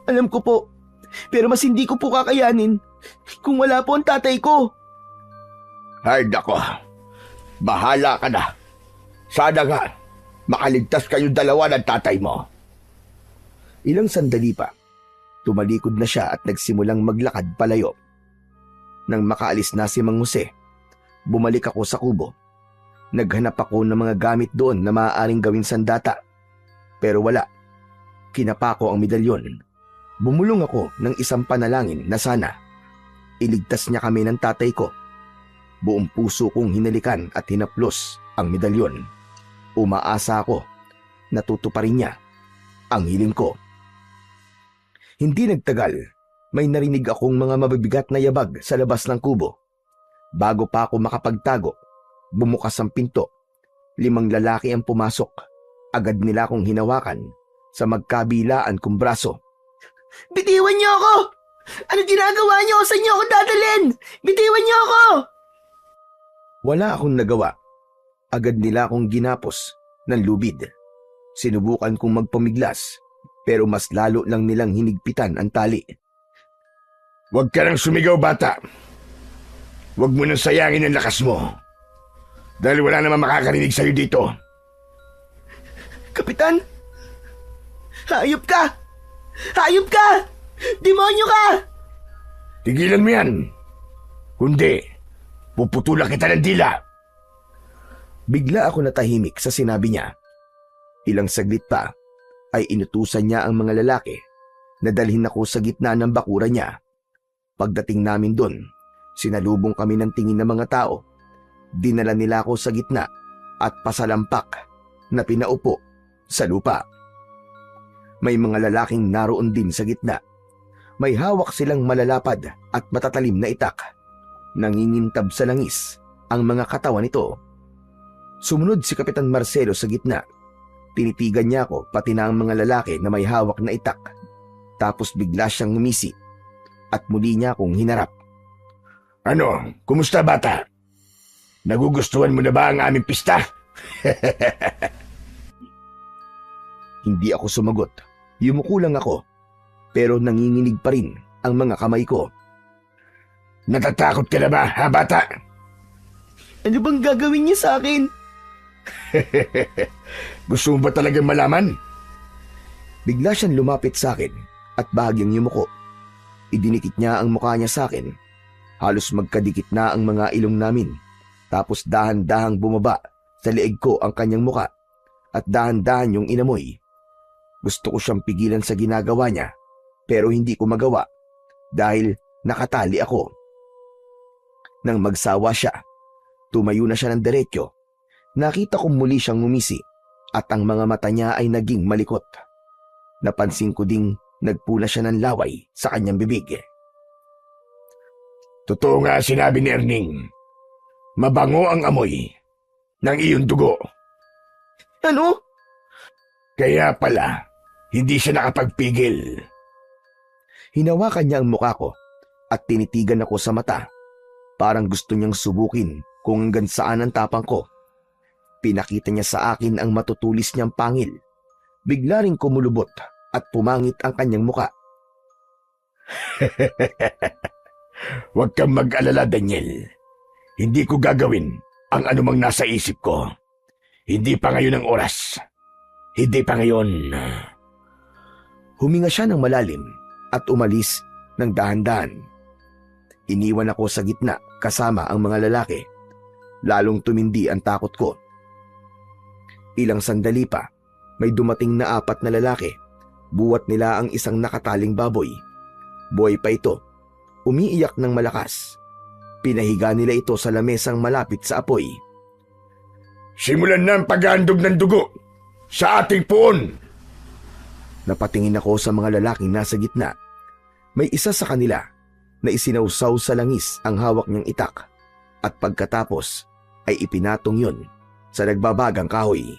Alam ko po. Pero mas hindi ko po kakayanin kung wala po ang tatay ko. Ay, nako. Bahala ka na. Sana nga, makaligtas kayong dalawa ng tatay mo. Ilang sandali pa, tumalikod na siya at nagsimulang maglakad palayo. Nang makaalis na si Mang Jose, bumalik ako sa kubo. Naghanap ako ng mga gamit doon na maaaring gawin sandata. Pero wala. Kinapa ko ang medalyon. Bumulong ako ng isang panalangin na sana iligtas niya kami ng tatay ko. Buong puso kong hinalikan at hinaplos ang medalyon. Umaasa ako na tutuparin niya ang hiling ko. Hindi nagtagal, may narinig akong mga mabibigat na yabag sa labas ng kubo. Bago pa ako makapagtago, bumukas ang pinto. 5 lalaki ang pumasok. Agad nila akong hinawakan sa magkabilaan kong braso. Bitiwan niyo ako! Ano ginagawa niyo? Saan niyo ako dadalhin? Bitiwan niyo ako! Wala akong nagawa. Agad nila akong ginapos ng lubid. Sinubukan kong magpamiglas, pero mas lalo lang nilang hinigpitan ang tali. Huwag ka nang sumigaw, bata. Huwag mo nang sayangin ang lakas mo. Dahil wala naman makakarinig sa'yo dito. Kapitan? Hayop ka! Hayop ka! Demonyo ka! Tigilan mo yan. Kundi, puputulak kita ng dila. Bigla ako natahimik sa sinabi niya. Ilang saglit pa ay inutusan niya ang mga lalaki na dalhin ako sa gitna ng bakuran niya. Pagdating namin doon, sinalubong kami ng tingin ng mga tao. Dinala nila ako sa gitna at pasalampak na pinaupo sa lupa. May mga lalaking naroon din sa gitna. May hawak silang malalapad at matatalim na itak. Nangingintab sa langis ang mga katawan nito. Sumunod si Kapitan Marcelo sa gitna. Tinitigan niya ako pati na ang mga lalaki na may hawak na itak. Tapos bigla siyang ngumisi at muli niya akong hinarap. Ano, kumusta bata? Nagugustuhan mo na ba ang aming pista? Hindi ako sumagot. Yumuko lang ako. Pero nanginginig pa rin ang mga kamay ko. Natatakot ka na ba, ha bata? Ano bang gagawin niya sa akin? Gusto mo ba talagang malaman? Bigla siyang lumapit sa akin at bahagyang yumuko. Idinikit niya ang mukha niya sa akin. Halos magkadikit na ang mga ilong namin. Tapos dahan-dahang bumaba sa leeg ko ang kanyang muka at dahan-dahan yung inamoy. Gusto ko siyang pigilan sa ginagawa niya pero hindi ko magawa dahil nakatali ako. Nang magsawa siya, tumayo na siya ng diretso. Nakita kong muli siyang ngumisi at ang mga mata niya ay naging malikot. Napansin ko ding nagpula siya ng laway sa kanyang bibig. Totoo nga sinabi ni Erning. Mabango ang amoy ng iyong dugo. Ano? Kaya pala, hindi siya nakapagpigil. Hinawakan niya ang mukha ko at tinitigan ako sa mata. Parang gusto niyang subukin kung hanggang saan ang tapang ko. Pinakita niya sa akin ang matutulis niyang pangil. Bigla ring kumulubot at pumangit ang kanyang muka. Huwag kang mag-alala, Daniel. Hindi ko gagawin ang anumang nasa isip ko. Hindi pa ngayon ang oras. Hindi pa ngayon. Huminga siya ng malalim at umalis ng dahan-dahan. Iniwan ako sa gitna kasama ang mga lalaki. Lalong tumindi ang takot ko. Ilang sandali pa, may dumating na 4 na lalaki. Buwat nila ang isang nakataling baboy. Buhay pa ito. Umiiyak ng malakas. Pinahiga nila ito sa lamesang malapit sa apoy. Simulan na ang paghahandog ng dugo sa ating puon. Napatingin ako sa mga lalaking nasa gitna. May isa sa kanila na isinausaw sa langis ang hawak niyang itak at pagkatapos ay ipinatong yun sa nagbabagang kahoy.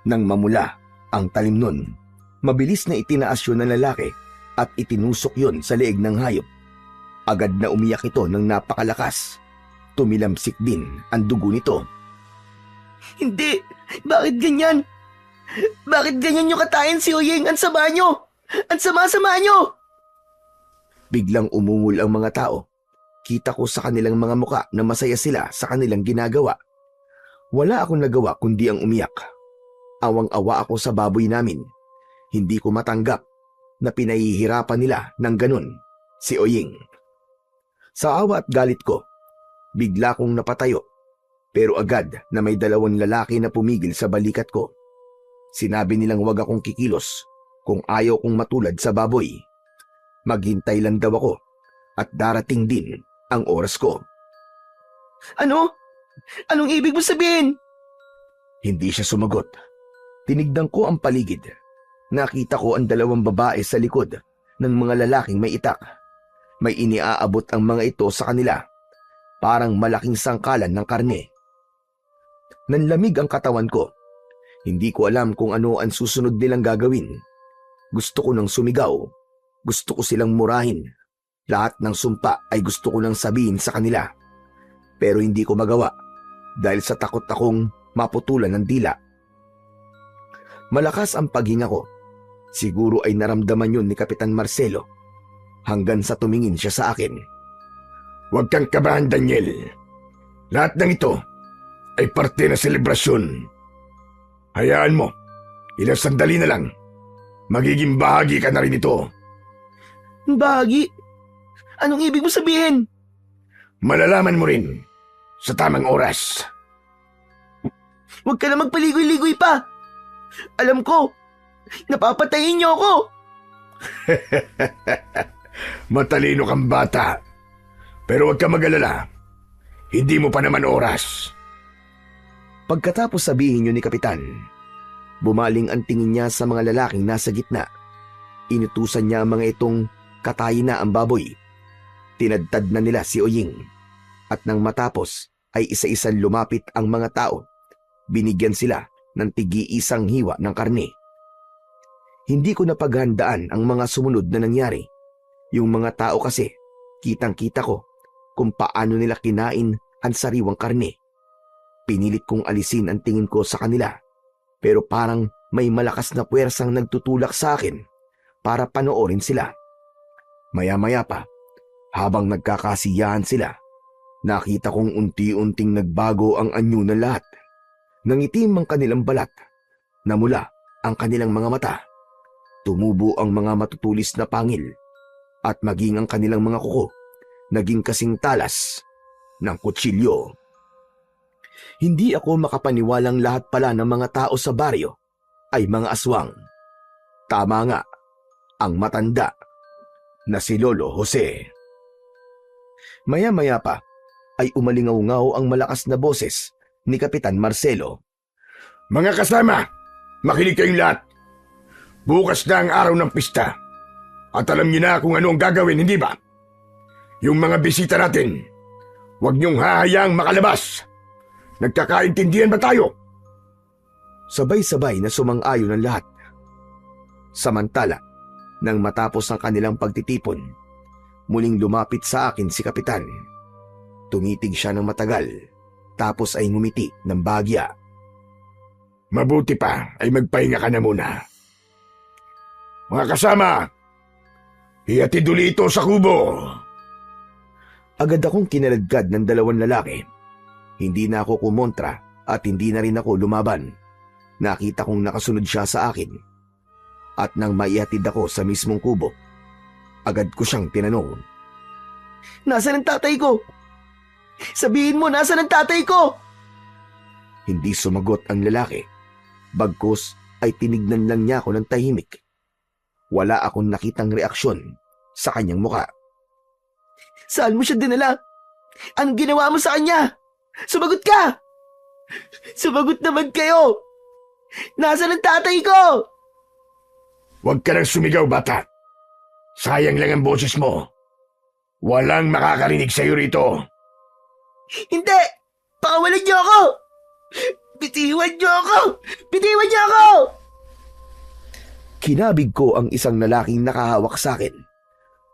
Nang mamula ang talim nun, mabilis na itinaas yun ng lalaki at itinusok yun sa leeg ng hayop. Agad na umiyak ito ng napakalakas. Tumilamsik din ang dugo nito. Hindi! Bakit ganyan? Bakit ganyan nyo katayin si Oyeng? Ang sama nyo! Ang sama-sama nyo! Biglang umungol ang mga tao. Kita ko sa kanilang mga muka na masaya sila sa kanilang ginagawa. Wala akong nagawa kundi ang umiyak. Awang-awa ako sa baboy namin. Hindi ko matanggap na pinahihirapan nila ng ganun si Oyeng. Sa awa at galit ko, bigla kong napatayo. Pero agad na may 2 lalaki na pumigil sa balikat ko. Sinabi nilang wag akong kikilos kung ayaw kong matulad sa baboy. Maghintay lang daw ako at darating din ang oras ko. Ano? Anong ibig mo sabihin? Hindi siya sumagot. Tinignan ko ang paligid. Nakita ko ang 2 babae sa likod ng mga lalaking may itak. May iniaabot ang mga ito sa kanila. Parang malaking sangkalan ng karne. Nanlamig ang katawan ko. Hindi ko alam kung ano ang susunod nilang gagawin. Gusto ko nang sumigaw. Gusto ko silang murahin. Lahat ng sumpa ay gusto ko nang sabihin sa kanila. Pero hindi ko magawa dahil sa takot akong maputulan ng dila. Malakas ang paghinga ko. Siguro ay naramdaman yun ni Kapitan Marcelo hanggang sa tumingin siya sa akin. Huwag kang kabahan, Daniel. Lahat ng ito ay parte ng selebrasyon. Hayaan mo, ilang sandali na lang, magiging bahagi ka na rin ito. Bahagi? Anong ibig mo sabihin? Malalaman mo rin sa tamang oras. Huwag ka na magpaligoy-ligoy pa. Alam ko, napapatayin niyo ako. Matalino kang bata. Pero huwag ka mag-alala. Hindi mo pa naman oras. Pagkatapos sabihin yun ni Kapitan, bumaling ang tingin niya sa mga lalaking nasa gitna. Inutusan niya ang mga itong katayin na ang baboy. Tinadtad na nila si Oyeng. At nang matapos ay isa-isang lumapit ang mga tao. Binigyan sila ng tig-iisang hiwa ng karne. Hindi ko napaghandaan ang mga sumunod na nangyari. Yung mga tao kasi, kitang-kita ko kung paano nila kinain ang sariwang karne. Pinilit kong alisin ang tingin ko sa kanila, pero parang may malakas na puwersang nagtutulak sa akin para panoorin sila. Maya-maya pa, habang nagkakasiyahan sila, nakita kong unti-unting nagbago ang anyo ng lahat. Nangitim ang kanilang balat, namula ang kanilang mga mata, tumubo ang mga matutulis na pangil, at maging ang kanilang mga kuko naging kasing talas ng kutsilyo. Hindi ako makapaniwalang lahat pala ng mga tao sa baryo ay mga aswang. Tama nga, ang matanda na si Lolo Jose. Maya-maya pa ay umalingaw-ngaw ang malakas na boses ni Kapitan Marcelo. Mga kasama, makinig kayong lahat. Bukas na ang araw ng pista. At alam niyo na kung ano ang gagawin, hindi ba? Yung mga bisita natin, huwag niyong hahayaang makalabas. Nagkakaintindihan ba tayo? Sabay-sabay na sumang-ayon ang lahat. Samantala, Nang matapos ang kanilang pagtitipon, muling lumapit sa akin si Kapitan. Tumitig siya ng matagal, tapos ay ngumiti ng bahagya. Mabuti pa ay magpahinga ka na muna. Mga kasama, ihatid uli ito sa kubo. Agad akong kinaladkad ng dalawang lalaki. Hindi na ako kumontra at hindi na rin ako lumaban. Nakita kong nakasunod siya sa akin. At nang maihatid ako sa mismong kubo, agad ko siyang tinanong. Nasaan ang tatay ko? Sabihin mo, nasaan ang tatay ko? Hindi sumagot ang lalaki. Bagkus ay tinignan lang niya ako ng tahimik. Wala akong nakitang reaksyon sa kanyang muka. Saan mo siya dinala? Anong ginawa mo sa kanya? Sumagot ka! Sumagot naman kayo! Nasaan ang tatay ko? Huwag ka nang sumigaw, bata. Sayang lang ang boses mo. Walang makakarinig sa'yo rito. Hindi! Pakawalan niyo ako! Bitiwan niyo ako! Bitiwan niyo ako! Kinabig ko ang isang lalaking nakahawak sa akin.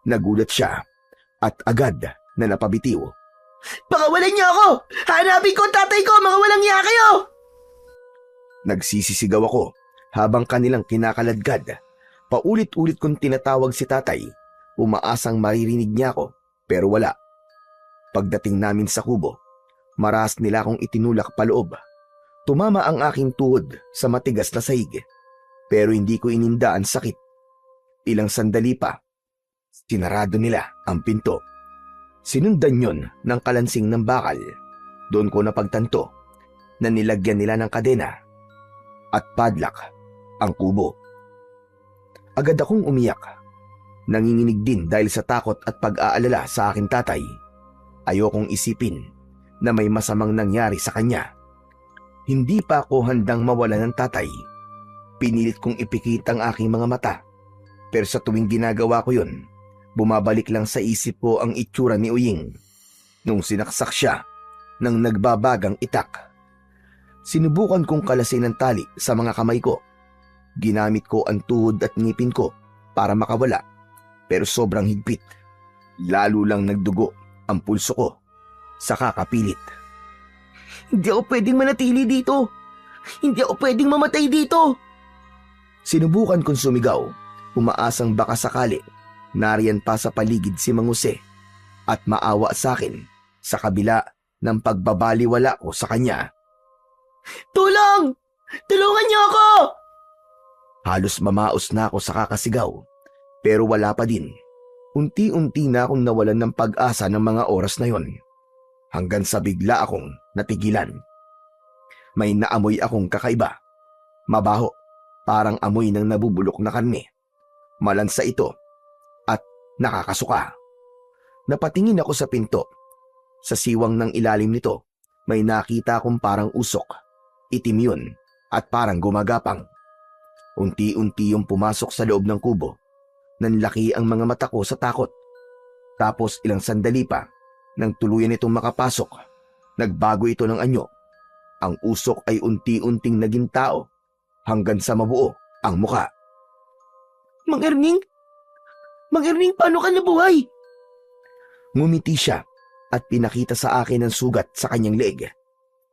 Nagulat siya at agad na napabitiw. Pakawalan niyo ako! Hanapin ko ang tatay ko! Mga walang iya kayo! Nagsisisigaw ako habang kanilang kinakaladkad. Paulit-ulit kong tinatawag si tatay. Umaasang maririnig niya ako, pero wala. Pagdating namin sa kubo, maras nila akong itinulak paloob. Tumama ang aking tuhod sa matigas na sahig, pero hindi ko ininda ang sakit. Ilang sandali pa, sinarado nila ang pinto. Sinundan yon ng kalansing ng bakal. Doon ko napagtanto na nilagyan nila ng kadena at padlock ang kubo. Agad akong umiyak. Nanginginig din dahil sa takot at pag-aalala sa aking tatay. Ayokong isipin na may masamang nangyari sa kanya. Hindi pa ako handang mawala ng tatay. Pinilit kong ipikit ang aking mga mata. Pero sa tuwing ginagawa ko yun, bumabalik lang sa isip ko ang itsura ni Uying nung sinaksak siya ng nagbabagang itak. Sinubukan kong kalasin ang tali sa mga kamay ko. Ginamit ko ang tuhod at ngipin ko para makawala, pero sobrang higpit. Lalo lang nagdugo ang pulso ko sa kakapilit. Hindi ako pwedeng manatili dito. Hindi ako pwedeng mamatay dito. Sinubukan kong sumigaw, umaasang baka sakali nariyan pa sa paligid si Mang Jose at maawa sa akin sa kabila ng pagbabaliwala ko sa kanya. Tulong! Tulungan niyo ako! Halos mamaos na ako sa kakasigaw, pero wala pa din. Unti-unti na akong nawalan ng pag-asa ng mga oras na yon. Hanggang sa bigla akong natigilan. May naamoy akong kakaiba. Mabaho, parang amoy ng nabubulok na karne. Malansa ito at nakakasuka. Napatingin ako sa pinto. Sa siwang ng ilalim nito, may nakita akong parang usok. Itim yun at parang gumagapang. Unti-unti yung pumasok sa loob ng kubo. Nanlaki ang mga mata ko sa takot. Tapos ilang sandali pa, nang tuluyan itong makapasok, nagbago ito ng anyo. Ang usok ay unti-unting naging tao hanggang sa mabuo ang muka. Mang Erning? Mang Erning, paano ka nabuhay? Ngumiti siya at pinakita sa akin ang sugat sa kanyang leeg.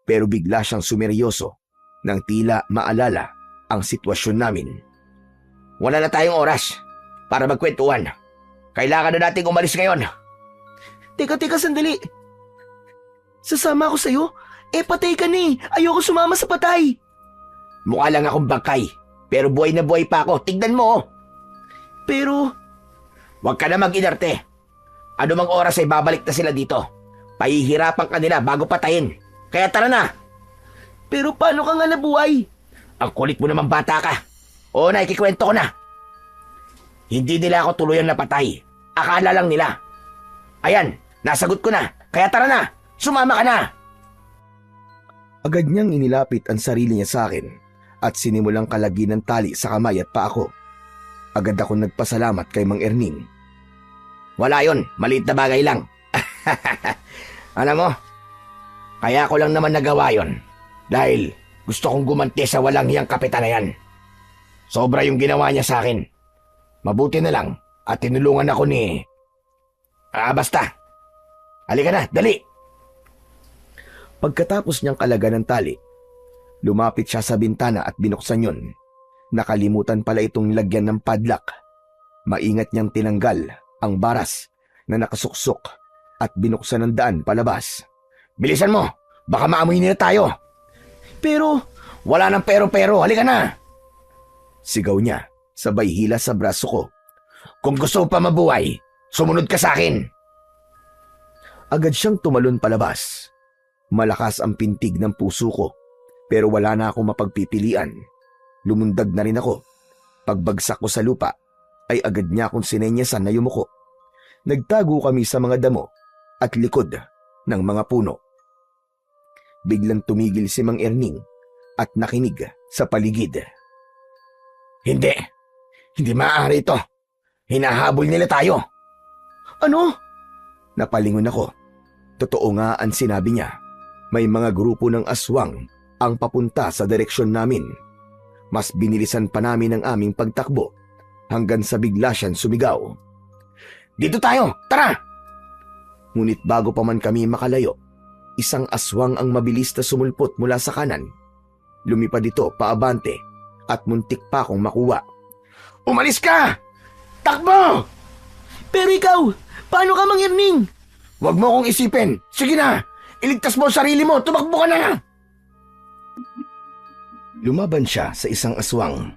Pero bigla siyang sumeryoso nang tila maalala ang sitwasyon namin. Wala na tayong oras para magkwentuhan. Kailangan na nating umalis ngayon. Teka, sandali. Sasama ako sa'yo? Patay ka ni. Ayoko sumama sa patay. Mukha lang akong bangkay, pero buhay na buhay pa ako. Tignan mo. Pero... Huwag ka na mag-inarte. Ano mang oras ay babalik na sila dito. Pahihirapan ka nila bago patayin. Kaya tara na. Pero paano ka nga nabuhay? Ang kulit mo naman, bata ka. Oo na, ikikwento ko na. Hindi nila ako tuluyang napatay. Akala lang nila. Ayan, nasagot ko na. Kaya tara na, sumama ka na. Agad niyang inilapit ang sarili niya sa akin at sinimulang kalagin ng tali sa kamay at paa ko. Agad ako nagpasalamat kay Mang Erning. Wala yon, maliit na bagay lang. Alam mo, kaya ko lang naman nagawa yon. Dahil gusto kong gumanti sa walang hiyang kapitan na yan. Sobra yung ginawa niya sa akin. Mabuti na lang at tinulungan ako ni... basta. Halika na, dali. Pagkatapos niyang kalagan ng tali, lumapit siya sa bintana at binuksan yon. Nakalimutan pala itong lagyan ng padlock. Maingat niyang tinanggal ang baras na nakasuksok at binuksan ang daan palabas. Bilisan mo, baka maamoy nila tayo. Pero, Wala nang pero-pero, halika na. Sigaw niya, sabay hila sa braso ko. Kung gusto mo pa mabuhay, sumunod ka sa akin. Agad siyang tumalon palabas. Malakas ang pintig ng puso ko, pero wala na akong mapagpipilian. Lumundag na rin ako. Pagbagsak ko sa lupa, ay agad niya akong sinenyasan na yumuko. Nagtago kami sa mga damo at likod ng mga puno. Biglang tumigil si Mang Erning at nakinig sa paligid. Hindi maaari ito. Hinahabol nila tayo. ano? Napalingon ako. Totoo nga ang sinabi niya. May mga grupo ng aswang ang papunta sa direksyon namin. Mas binilisan pa namin ang aming pagtakbo hanggang sa bigla siyang sumigaw. Dito tayo, tara! Ngunit bago pa man kami makalayo, isang aswang ang mabilis na sumulpot mula sa kanan. Lumipad ito paabante at muntik pa akong makuha. Umalis ka! Takbo! Pero ikaw, paano ka, Mang Erning? Huwag mo akong isipin. Sige na, iligtas mo ang sarili mo. Tumakbo ka na! Lumaban siya sa isang aswang.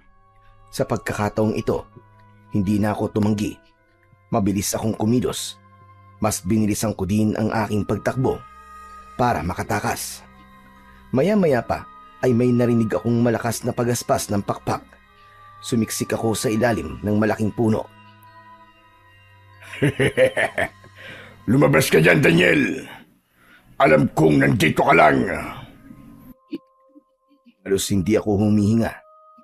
Sa pagkakataong ito, hindi na ako tumanggi. Mabilis akong kumilos. Mas binilisan ko din ang aking pagtakbo para makatakas. Maya-maya pa ay may narinig akong malakas na pagaspas ng pakpak. Sumiksik ako sa ilalim ng malaking puno. Lumabas ka dyan, Daniel. Alam kong nandito ka lang. Halos hindi ako humihinga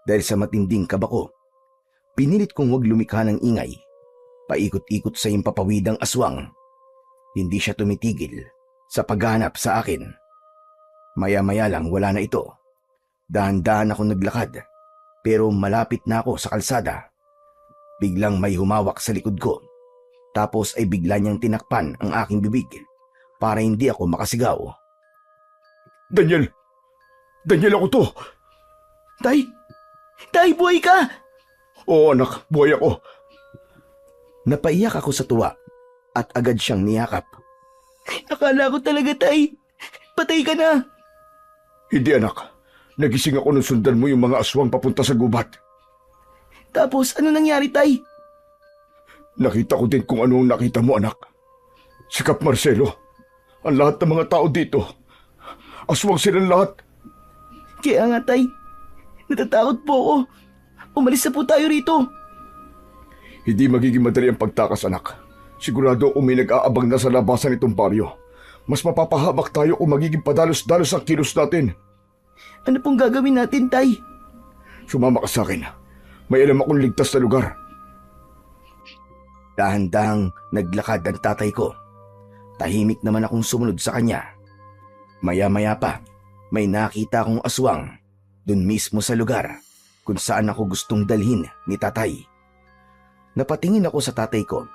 dahil sa matinding kaba ko. Pinilit kong huwag lumikha ng ingay. Paikot-ikot sa impapawidang aswang. Hindi siya tumitigil sa paghanap sa akin. Maya-maya lang wala na ito. Dahan-dahan ako naglakad, pero malapit na ako sa kalsada. Biglang may humawak sa likod ko. Tapos ay bigla niyang tinakpan ang aking bibig para hindi ako makasigaw. Daniel! Daniel, ako to! Tay, buhay ka! Oo, anak, buhay ako. Napaiyak ako sa tuwa at agad siyang niyakap. Akala ko talaga, Tay. Patay ka na. Hindi, anak. Nagising ako nung sundan mo yung mga aswang papunta sa gubat. Tapos, ano nangyari, Tay? Nakita ko din kung ano ang nakita mo, anak. Si Kap Marcelo. Ang lahat ng mga tao dito. Aswang silang lahat. Kaya nga, Tay. Natatakot po ako. Umalis na po tayo rito. Hindi magiging madali ang pagtakas, anak. Sigurado kung may nag-aabang na sa labasan itong baryo. Mas mapapahamak tayo kung magiging padalos-dalos ang kilos natin. Ano pong gagawin natin, Tay? Sumama ka sa akin. May alam akong ligtas na lugar. Dahan-dahang naglakad ang tatay ko. Tahimik naman akong sumunod sa kanya. Maya-maya pa, may nakita akong aswang dun mismo sa lugar kung saan ako gustong dalhin ni tatay. Napatingin ako sa tatay ko.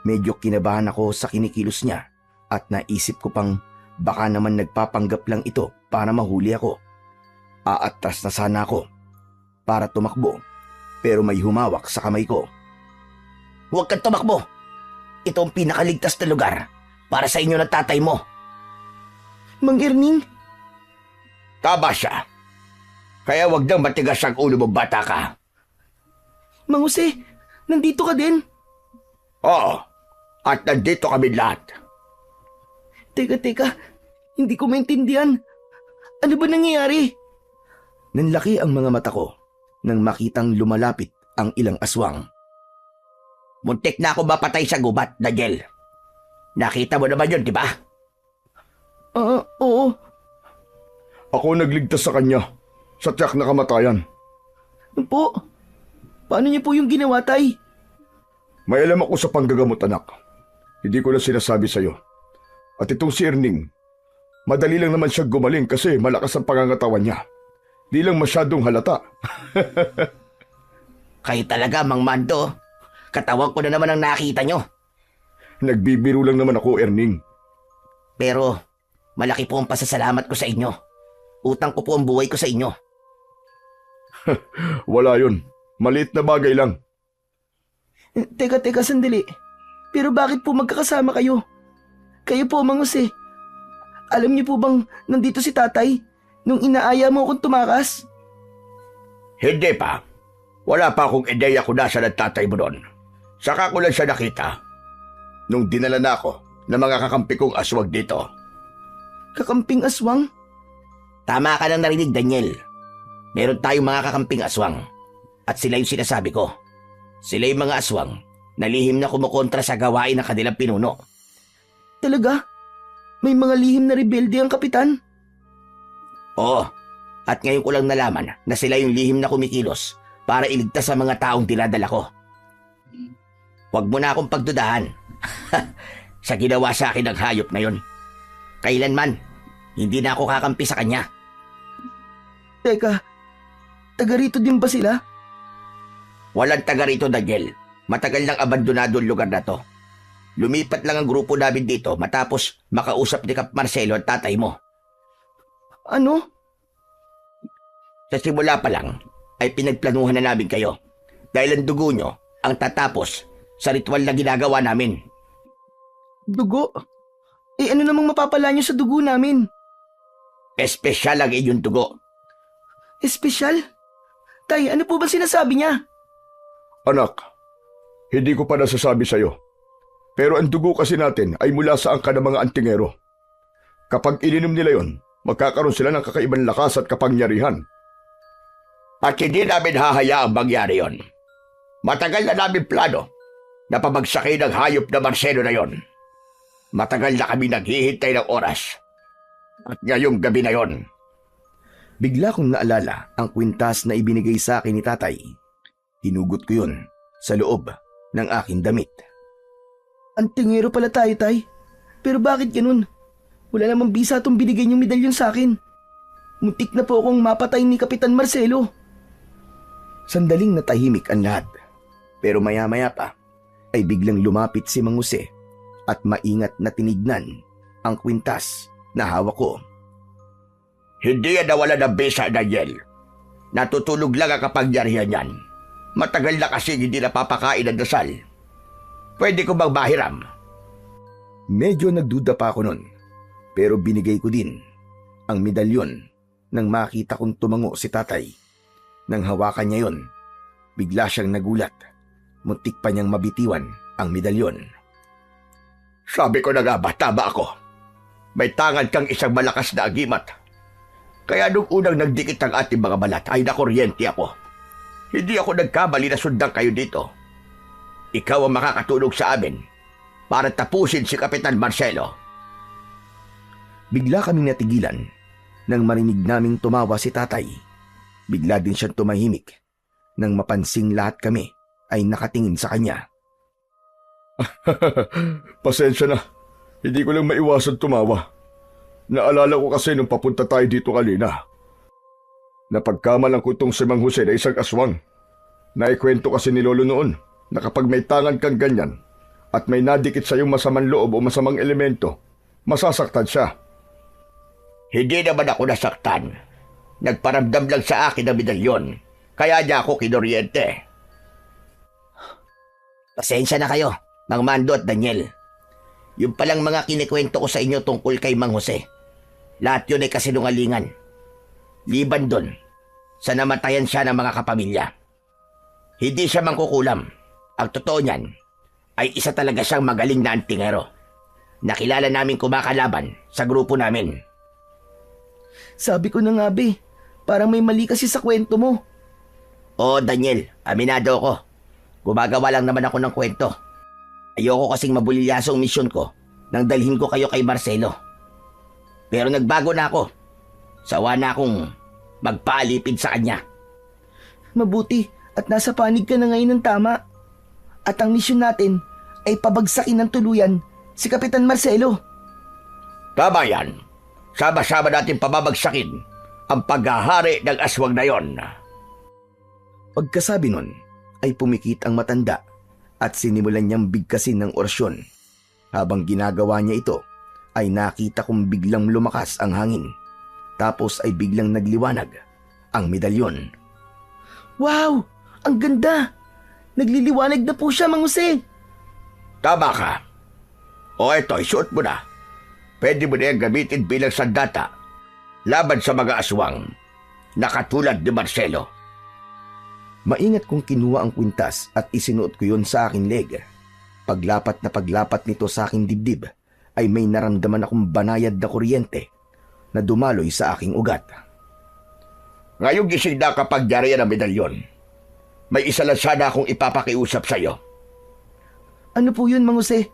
Medyo kinabahan ako sa kinikilos niya at naisip ko pang baka naman nagpapanggap lang ito para mahuli ako. Aatras na sana ako para tumakbo pero may humawak sa kamay ko. Huwag kang tumakbo. Ito ang pinakaligtas na lugar para sa inyo ng tatay mo. Mang Erning? Taba siya. Kaya huwag nang matigas ang ulo mo, bata ka. Mang Jose, nandito ka din? Oo, at nandito kami lahat. Teka, hindi ko maintindihan. Ano ba nangyayari? Nanlaki ang mga mata ko nang makitang lumalapit ang ilang aswang. Muntik na ako mapatay sa gubat, Daniel. Nakita mo naman yun, di ba? Oo. Ako nagligtas sa kanya sa tiyak na kamatayan. Po, paano niyo po yung ginawa, Tay? May alam ako sa panggagamot, anak. Hindi ko na sinasabi sa'yo. At itong si Erning, madali lang naman siya gumaling kasi malakas ang pangangatawan niya. Di lang masyadong halata. Kayo talaga, Mang Mando. Katawan ko na naman ang nakita nyo. Nagbibiro lang naman ako, Erning. Pero malaki po ang pasasalamat ko sa inyo. Utang ko po ang buhay ko sa inyo. Wala yun. Maliit na bagay lang. Teka, sandali. Pero bakit po magkakasama kayo? Kayo po, Mang Jose. Alam niyo po bang nandito si tatay nung inaaya mo akong tumakas? Hindi pa. Wala pa akong ideya kung nasa ng tatay mo doon. Saka ko lang siya nakita nung dinala na ako ng mga kakampi kong aswag dito. Kakamping aswang? Tama ka nang narinig, Daniel. Meron tayong mga kakamping aswang. At sila yung sinasabi ko. Sila yung mga aswang na lihim na kumukontra sa gawain ng kanilang pinuno. Talaga? May mga lihim na rebelde ang kapitan? Oo. At ngayon ko lang nalaman na sila yung lihim na kumikilos para iligtas sa mga taong dinadala ko. Huwag mo na akong pagdudahan. Sa ginawa sa akin ng hayop na yon. Kailanman, hindi na ako kakampi sa kanya. Teka, taga rito din ba sila? Walang taga rito, Daniel. Matagal nang abandonado ang lugar na to. Lumipat lang ang grupo namin dito matapos makausap ni Kap Marcelo at tatay mo. Ano? Sa simula pa lang ay pinagplanuhan na namin kayo dahil ang dugo nyo ang tatapos sa ritual na ginagawa namin. Dugo? Eh ano namang mapapala niyo sa dugo namin? Espesyal ang inyong dugo. Espesyal? Tay, ano po ba sinasabi niya? Anak, hindi ko pa nasasabi sa'yo. Pero ang dugo kasi natin ay mula sa angka ng mga antingero. Kapag ininom nila yon, magkakaroon sila ng kakaibang lakas at kapangyarihan. At hindi namin hahayaang mangyari yon. Matagal na namin plano na pabagsakin ang hayop na Marcelo na yon. Matagal na kami naghihintay ng oras. At ngayong gabi na yon. Bigla kong naalala ang kwintas na ibinigay sa akin ni tatay. Hinugot ko yun sa loob ng aking damit. Antingero pala tayo, tay. Pero bakit ganun? Wala namang bisa itong binigay niyong medalyon sa akin. Muntik na po akong mapatay ni Kapitan Marcelo. Sandaling natahimik ang lahat. Pero maya-maya pa ay biglang lumapit si Mang Jose at maingat na tinignan ang kwintas na hawak ko. Hindi yan nawala ng bisa, Daniel. Natutulog lang ang kapangyarihan yan. Matagal na kasi hindi napapakain ang dasal. Pwede ko bang mahiram? Medyo nagduda pa ako nun, pero binigay ko din ang medalyon nang makita kong tumango si tatay. Nang hawakan niya yon, bigla siyang nagulat. Muntik pa niyang mabitiwan ang medalyon. Sabi ko na nga ba, tama ako. May tangan kang isang malakas na agimat. Kaya nung unang nagdikit ang ating mga balat ay nakuryente ako. Hindi ako nagkamali na sundan kayo dito. Ikaw ang makakatulog sa amin para tapusin si Kapitan Marcelo. Bigla kaming natigilan nang marinig naming tumawa si tatay. Bigla din siyang tumahimik nang mapansing lahat kami ay nakatingin sa kanya. Pasensya na. Hindi ko lang maiwasan tumawa. Naalala ko kasi nung papunta tayo dito kanina. Napagkamalang ko itong si Mang Jose na isang aswang. Naikwento kasi ni Lolo noon na kapag may tangan kang ganyan at may nadikit sa iyong masamang loob o masamang elemento, masasaktan siya. Hindi naman ako nasaktan. Nagparamdam lang sa akin ang medalyon. Kaya niya ako kinuryente. Pasensya na kayo, Mang Mando at Daniel. Yung palang mga kinikwento ko sa inyo tungkol kay Mang Jose. Lahat yun ay kasinungalingan. Liban dun, sa namatayan siya ng mga kapamilya. Hindi siya mangkukulam. Ang totoo niyan, ay isa talaga siyang magaling na antingero. Nakilala namin kumakalaban sa grupo namin. Sabi ko na nga, be. Parang may mali kasi sa kwento mo. Oo, Daniel, aminado ako. Gumagawa lang naman ako ng kwento. Ayoko kasing mabulilyaso ang misyon ko nang dalhin ko kayo kay Marcelo. Pero nagbago na ako. Sawa na akong magpaalipid sa kanya. Mabuti at nasa panig ka na ngayon ng tama. At ang misyon natin ay pabagsakin ng tuluyan si Kapitan Marcelo. Tama yan. Sama-sama natin pababagsakin ang paghahari ng aswang na yon. Pagkasabi nun ay pumikit ang matanda at sinimulan niyang bigkasin ng orasyon. Habang ginagawa niya ito, ay nakita kong biglang lumakas ang hangin. Tapos ay biglang nagliwanag ang medalyon. Wow! Ang ganda! Nagliliwanag na po siya, Mang Jose. Tama ka. O eto, isuot mo na. Pwede mo na yung gamitin bilang sandata laban sa mga aswang na katulad ni Marcelo. Maingat kong kinuha ang kwintas at isinuot ko yon sa aking leg. Paglapat na paglapat nito sa aking dibdib, ay may naramdaman akong banayad na kuryente na dumaloy sa aking ugat. Ngayong gising na kapag yari ang medalyon, may isa lang sana akong ipapakiusap sa iyo. Ano po yun, Mang Jose?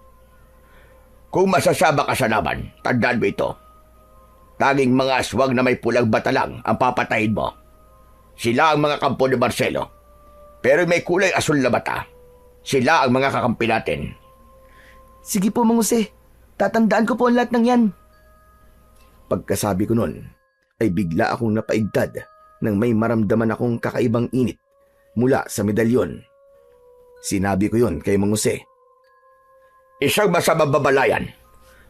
Kung masasama ka sa laban, tandaan mo ito. Tanging mga aswang na may pulang bata lang ang papatayin mo. Sila ang mga kampo ni Marcelo. Pero may kulay asul na mata. Sila ang mga kakampi natin. Sige po, Mang Jose. Tatandaan ko po ang lahat ng yan. Pagkasabi ko nun, ay bigla akong napaigtad nang may maramdaman akong kakaibang init mula sa medalyon. Sinabi ko yon kay Mang Jose. Isang masamang babalayan.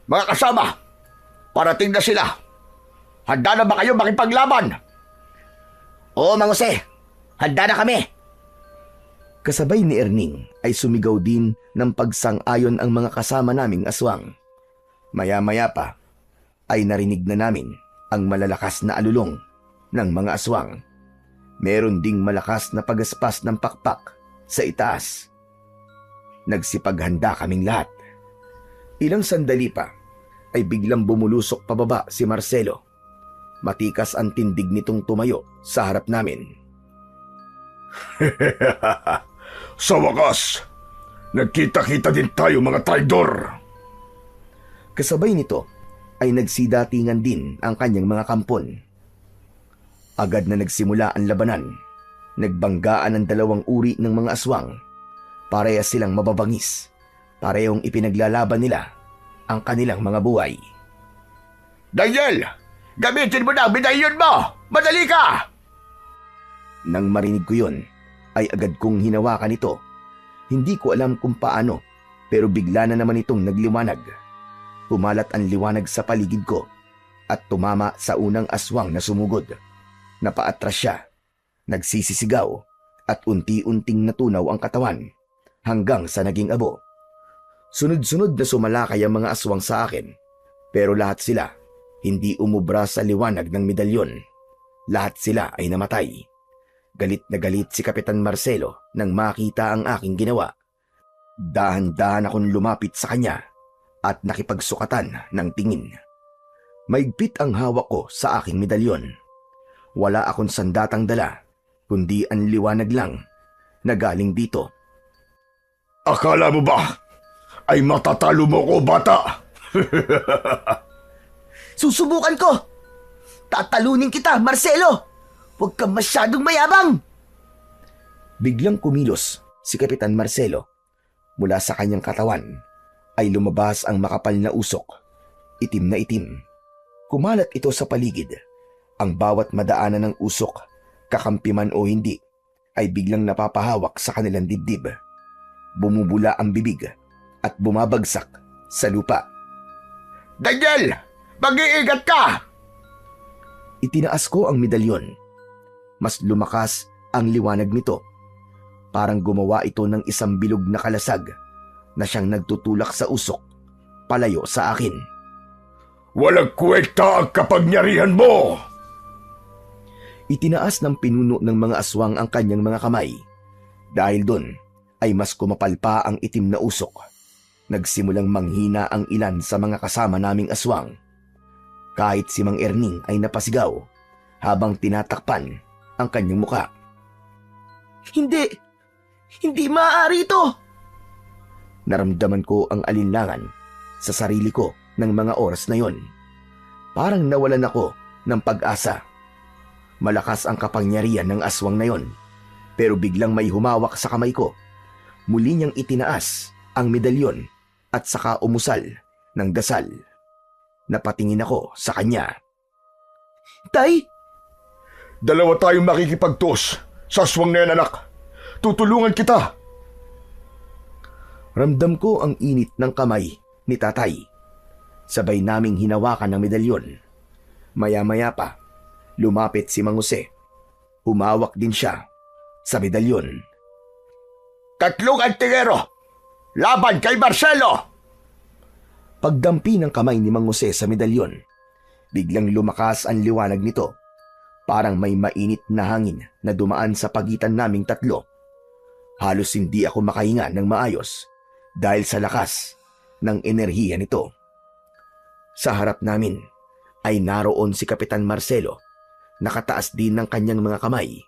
Mga kasama, parating na sila. Handa na ba kayo makipaglaban? Oo, Mang Jose. Handa na kami. Kasabay ni Erning ay sumigaw din ng pagsang-ayon ang mga kasama naming aswang. Maya-maya pa ay narinig na namin ang malalakas na alulong ng mga aswang. Meron ding malakas na pagaspas ng pakpak sa itaas. Nagsipaghanda kaming lahat. Ilang sandali pa ay biglang bumulusok pababa si Marcelo. Matikas ang tindig nitong tumayo sa harap namin. Sa wakas, nagkita-kita din tayo mga traidor. Kasabay nito ay nagsidatingan din ang kanyang mga kampon. Agad na nagsimula ang labanan. Nagbanggaan ang dalawang uri ng mga aswang. Parehas silang mababangis. Parehong ipinaglalaban nila ang kanilang mga buhay. Daniel! Gamitin mo na ang medalyon mo! Madali ka! Nang marinig ko yun, ay agad kong hinawakan ito. Hindi ko alam kung paano, pero bigla na naman itong nagliwanag. Pumalat ang liwanag sa paligid ko at tumama sa unang aswang na sumugod. Napaatras siya, nagsisisigaw at unti-unting natunaw ang katawan hanggang sa naging abo. Sunod-sunod na sumalakay ang mga aswang sa akin, pero lahat sila hindi umubra sa liwanag ng medalyon. Lahat sila ay namatay. Galit na galit si Kapitan Marcelo nang makita ang aking ginawa. Dahan-dahan akong lumapit sa kanya at nakipagsukatan ng tingin. Maigpit ang hawak ko sa aking medalyon. Wala akong sandatang dala, kundi ang liwanag lang na galing dito. Akala mo ba ay matatalo mo ko, bata? Susubukan ko! Tatalunin kita, Marcelo! Huwag kang masyadong mayabang! Biglang kumilos si Kapitan Marcelo. Mula sa kanyang katawan ay lumabas ang makapal na usok. Itim na itim. Kumalat ito sa paligid. Ang bawat madaanan ng usok, kakampi man o hindi, ay biglang napapahawak sa kanilang dibdib. Bumubula ang bibig at bumabagsak sa lupa. Daniel! Mag-iingat ka! Itinaas ko ang medalyon. Mas lumakas ang liwanag nito. Parang gumawa ito ng isang bilog na kalasag na siyang nagtutulak sa usok, palayo sa akin. Walang kwenta ang kapangyarihan mo! Itinaas ng pinuno ng mga aswang ang kanyang mga kamay. Dahil doon ay mas kumapal pa ang itim na usok. Nagsimulang manghina ang ilan sa mga kasama naming aswang. Kahit si Mang Erning ay napasigaw habang tinatakpan ang kanyang muka. Hindi! Hindi maaari ito! Naramdaman ko ang alinlangan sa sarili ko ng mga oras na yon. Parang nawalan ako ng pag-asa. Malakas ang kapangyarihan ng aswang na yon, pero biglang may humawak sa kamay ko. Muli niyang itinaas ang medalyon at saka umusal ng dasal. Napatingin ako sa kanya. Tay! Dalawa tayong makikipagtos sa aswang na yan, anak. Tutulungan kita. Ramdam ko ang init ng kamay ni tatay. Sabay naming hinawakan ng medalyon. Maya-maya pa, lumapit si Mang Jose. Humawak din siya sa medalyon. Tatlong antingero! Laban kay Marcelo! Pagdampi ng kamay ni Mang Jose sa medalyon, biglang lumakas ang liwanag nito. Parang may mainit na hangin na dumaan sa pagitan naming tatlo. Halos hindi ako makahinga ng maayos dahil sa lakas ng enerhiya nito. Sa harap namin ay naroon si Kapitan Marcelo. Nakataas din ng kanyang mga kamay.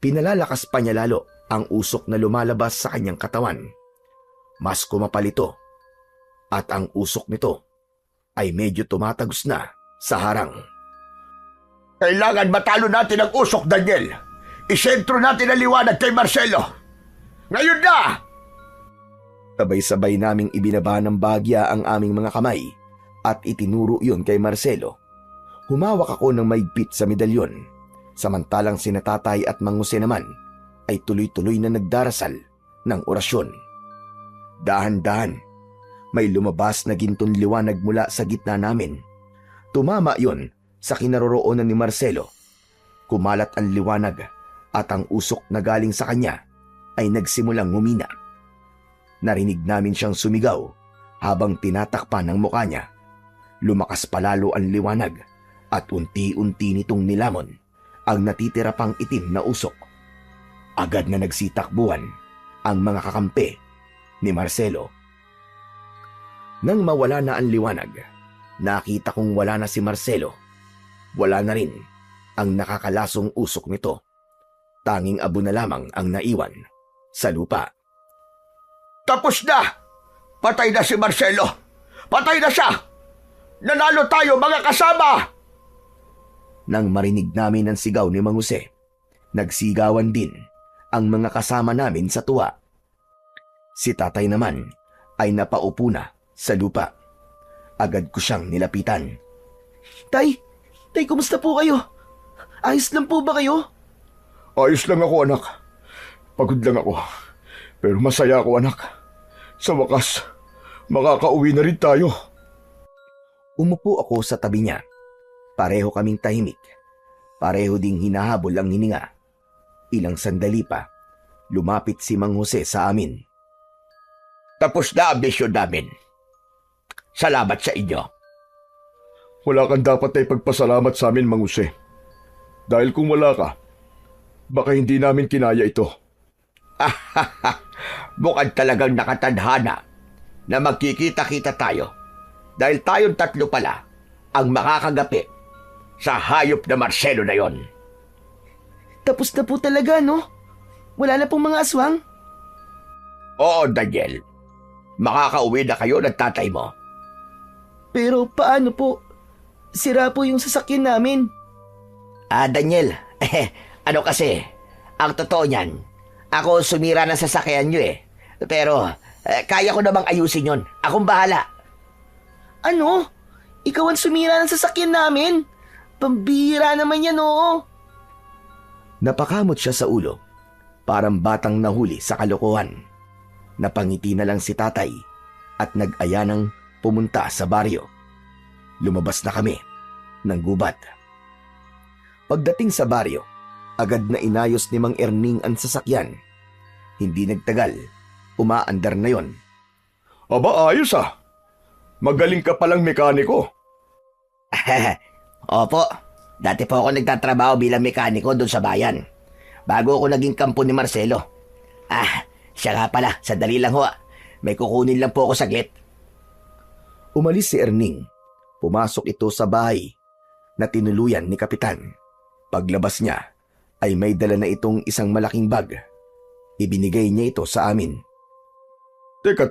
Pinalalakas pa niya lalo ang usok na lumalabas sa kanyang katawan. Mas kumapal ito at ang usok nito ay medyo tumatagos na sa harang. Kailangan matalo natin ang usok, Daniel. Isentro natin ang liwanag kay Marcelo. Ngayon na! Sabay-sabay naming ibinaba ng bagya ang aming mga kamay at itinuro yun kay Marcelo. Humawak ako ng maigpit sa medalyon, samantalang sina Tatay at Mang Jose naman ay tuloy-tuloy na nagdarasal ng orasyon. Dahan-dahan, may lumabas na gintong liwanag mula sa gitna namin. Tumama yon sa kinaroroonan ni Marcelo. Kumalat ang liwanag at ang usok na galing sa kanya ay nagsimulang humina. Narinig namin siyang sumigaw habang tinatakpan ng mukha niya. Lumakas palalo ang liwanag at unti-unti nitong nilamon ang natitira pang itim na usok. Agad na nagsitakbuhan ang mga kakampi ni Marcelo. Nang mawala na ang liwanag, nakita kong wala na si Marcelo. Wala na rin ang nakakalasong usok nito. Tanging abo na lamang ang naiwan sa lupa. Tapos na! Patay na si Marcelo! Patay na siya! Nanalo tayo, mga kasama! Nang marinig namin ang sigaw ni Mang Jose, nagsigawan din ang mga kasama namin sa tuwa. Si Tatay naman ay napaupo na sa lupa. Agad ko siyang nilapitan. Tay, kumusta po kayo? Ayos lang po ba kayo? Ayos lang ako, anak. Pagod lang ako. Pero masaya ako, anak. Sa wakas, makakauwi na rin tayo. Umupo ako sa tabi niya. Pareho kaming tahimik. Pareho ding hinahabol ang hininga. Ilang sandali pa, lumapit si Mang Jose sa amin. Tapos na ang misyon namin. Salamat sa inyo. Wala kang dapat ay pagpasalamat sa amin, Mang Jose. Dahil kung wala ka, baka hindi namin kinaya ito. Mukhang talagang nakatadhana na magkikita-kita tayo dahil tayong tatlo pala ang makakagapi sa hayop na Marcelo na yon. Tapos na po talaga, no? Wala na pong mga aswang? Oo, Daniel. Makakauwi na kayo ng tatay mo. Pero paano po? Sira po yung sasakyan namin. Daniel, ano kasi, ang totoo niyan, ako sumira ng sasakyan nyo eh. Pero, kaya ko namang ayusin yon. Akong bahala. Ano? Ikaw ang sumira ng sasakyan namin? Pambihira naman yan, oo. Napakamot siya sa ulo. Parang batang nahuli sa kalokohan. Napangiti na lang si Tatay at nag-aya ng pumunta sa baryo. Lumabas na kami ng gubat. Pagdating sa baryo, agad na inayos ni Mang Erning ang sasakyan. Hindi nagtagal, umaandar na yon. Aba, ayos ah. Magaling ka palang mekaniko. Opo, dati po ako nagtatrabaho bilang mekaniko doon sa bayan. Bago ako naging kampo ni Marcelo. Siya nga pala, sandali lang ho. May kukunin lang po ako saglit. Umalis si Erning. Pumasok ito sa bahay na tinuluyan ni Kapitan. Paglabas niya ay may dala na itong isang malaking bag. Ibinigay niya ito sa amin. Teka.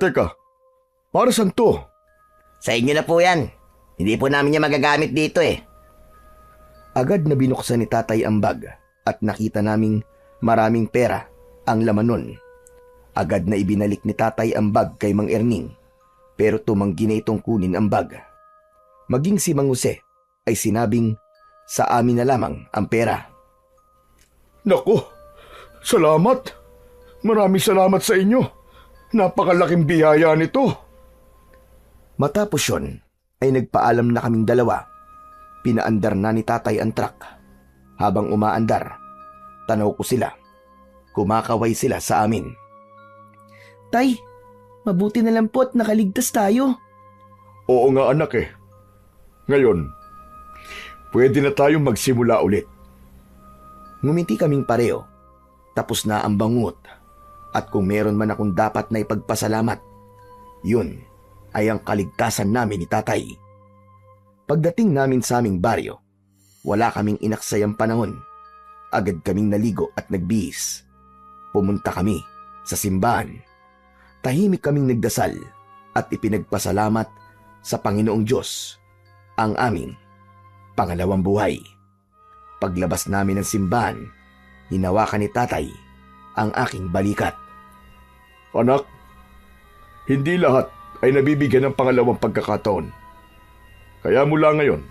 Para saan to? Sa inyo na po yan. Hindi po namin niya magagamit dito eh. Agad na binuksan ni Tatay ang bag at nakita naming maraming pera ang laman nun. Agad na ibinalik ni Tatay ang bag kay Mang Erning, pero tumanggi na itong kunin ang bag. Maging si Mang Jose ay sinabing sa amin na lamang ang pera. Naku, salamat. Maraming salamat sa inyo. Napakalaking biyaya nito. Matapos yun, ay nagpaalam na kaming dalawa. Pinaandar na ni tatay ang truck. Habang umaandar, tanaw ko sila. Kumakaway sila sa amin. Tay, mabuti na lang po at nakaligtas tayo. Oo nga anak eh. Ngayon, pwede na tayong magsimula ulit. Ngumiti kaming pareho. Tapos na ang bangungot. At kung meron man akong dapat na ipagpasalamat, yun ay ang kaligtasan namin ni tatay. Pagdating namin sa aming baryo, wala kaming inaksayang panahon. Agad kaming naligo at nagbihis. Pumunta kami sa simbahan. Tahimik kaming nagdasal at ipinagpasalamat sa Panginoong Diyos ang aming pangalawang buhay. Paglabas namin ng simbahan, hinawakan ni tatay ang aking balikat. Anak, hindi lahat ay nabibigyan ng pangalawang pagkakataon. Kaya mula ngayon,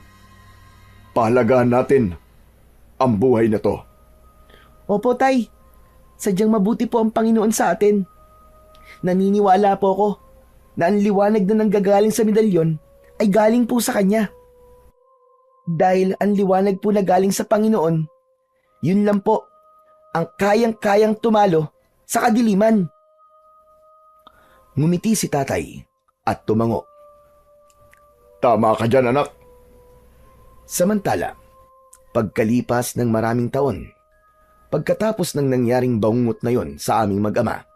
pahalagahan natin ang buhay na to. Opo, Tay. Sadyang mabuti po ang Panginoon sa atin. Naniniwala po ako na ang liwanag na nanggagaling sa medalyon ay galing po sa Kanya. Dahil ang liwanag po na galing sa Panginoon, yun lang po ang kayang-kayang tumalo sa kadiliman. Ngumiti si tatay at tumango. Tama ka dyan, anak. Samantala, pagkalipas ng maraming taon, pagkatapos ng nangyaring bangungot na yon sa aming mag-ama,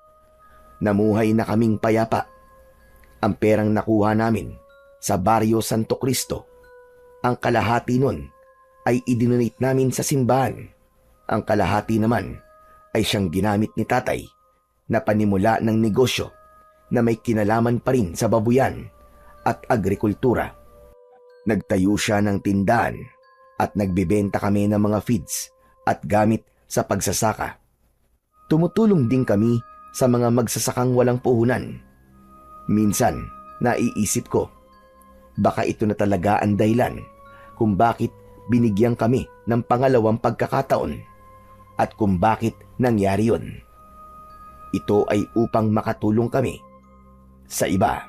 namuhay na kaming payapa. Ang perang nakuha namin sa Baryo Santo Cristo, ang kalahati nun ay idinonate namin sa simbahan. Ang kalahati naman ay siyang ginamit ni tatay na panimula ng negosyo na may kinalaman pa rin sa babuyan at agrikultura. Nagtayo siya ng tindahan at nagbebenta kami ng mga feeds at gamit sa pagsasaka. Tumutulong din kami sa mga magsasakang walang puhunan. Minsan, naiisip ko, baka ito na talaga ang dahilan kung bakit binigyan kami ng pangalawang pagkakataon at kung bakit nangyari yun. Ito ay upang makatulong kami sa iba.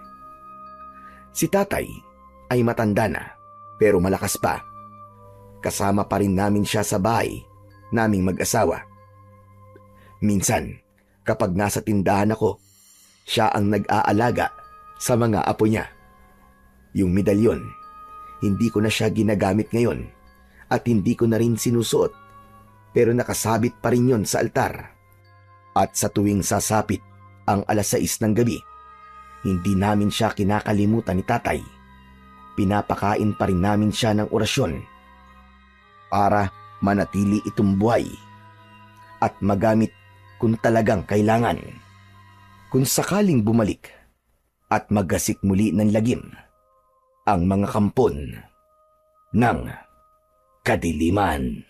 Si tatay ay matanda na pero malakas pa. Kasama pa rin namin siya sa bahay naming mag-asawa. Minsan, kapag nasa tindahan ako, siya ang nag-aalaga sa mga apo niya. Yung medalyon, hindi ko na siya ginagamit ngayon at hindi ko na rin sinusuot, pero nakasabit pa rin yon sa altar. At sa tuwing sasapit ang 6:00 ng gabi, hindi namin siya kinakalimutan ni tatay. Pinapakain pa rin namin siya ng orasyon para manatili itong buhay at magamit kung talagang kailangan. Kung sakaling bumalik at magasik muli ng lagim ang mga kampon ng kadiliman.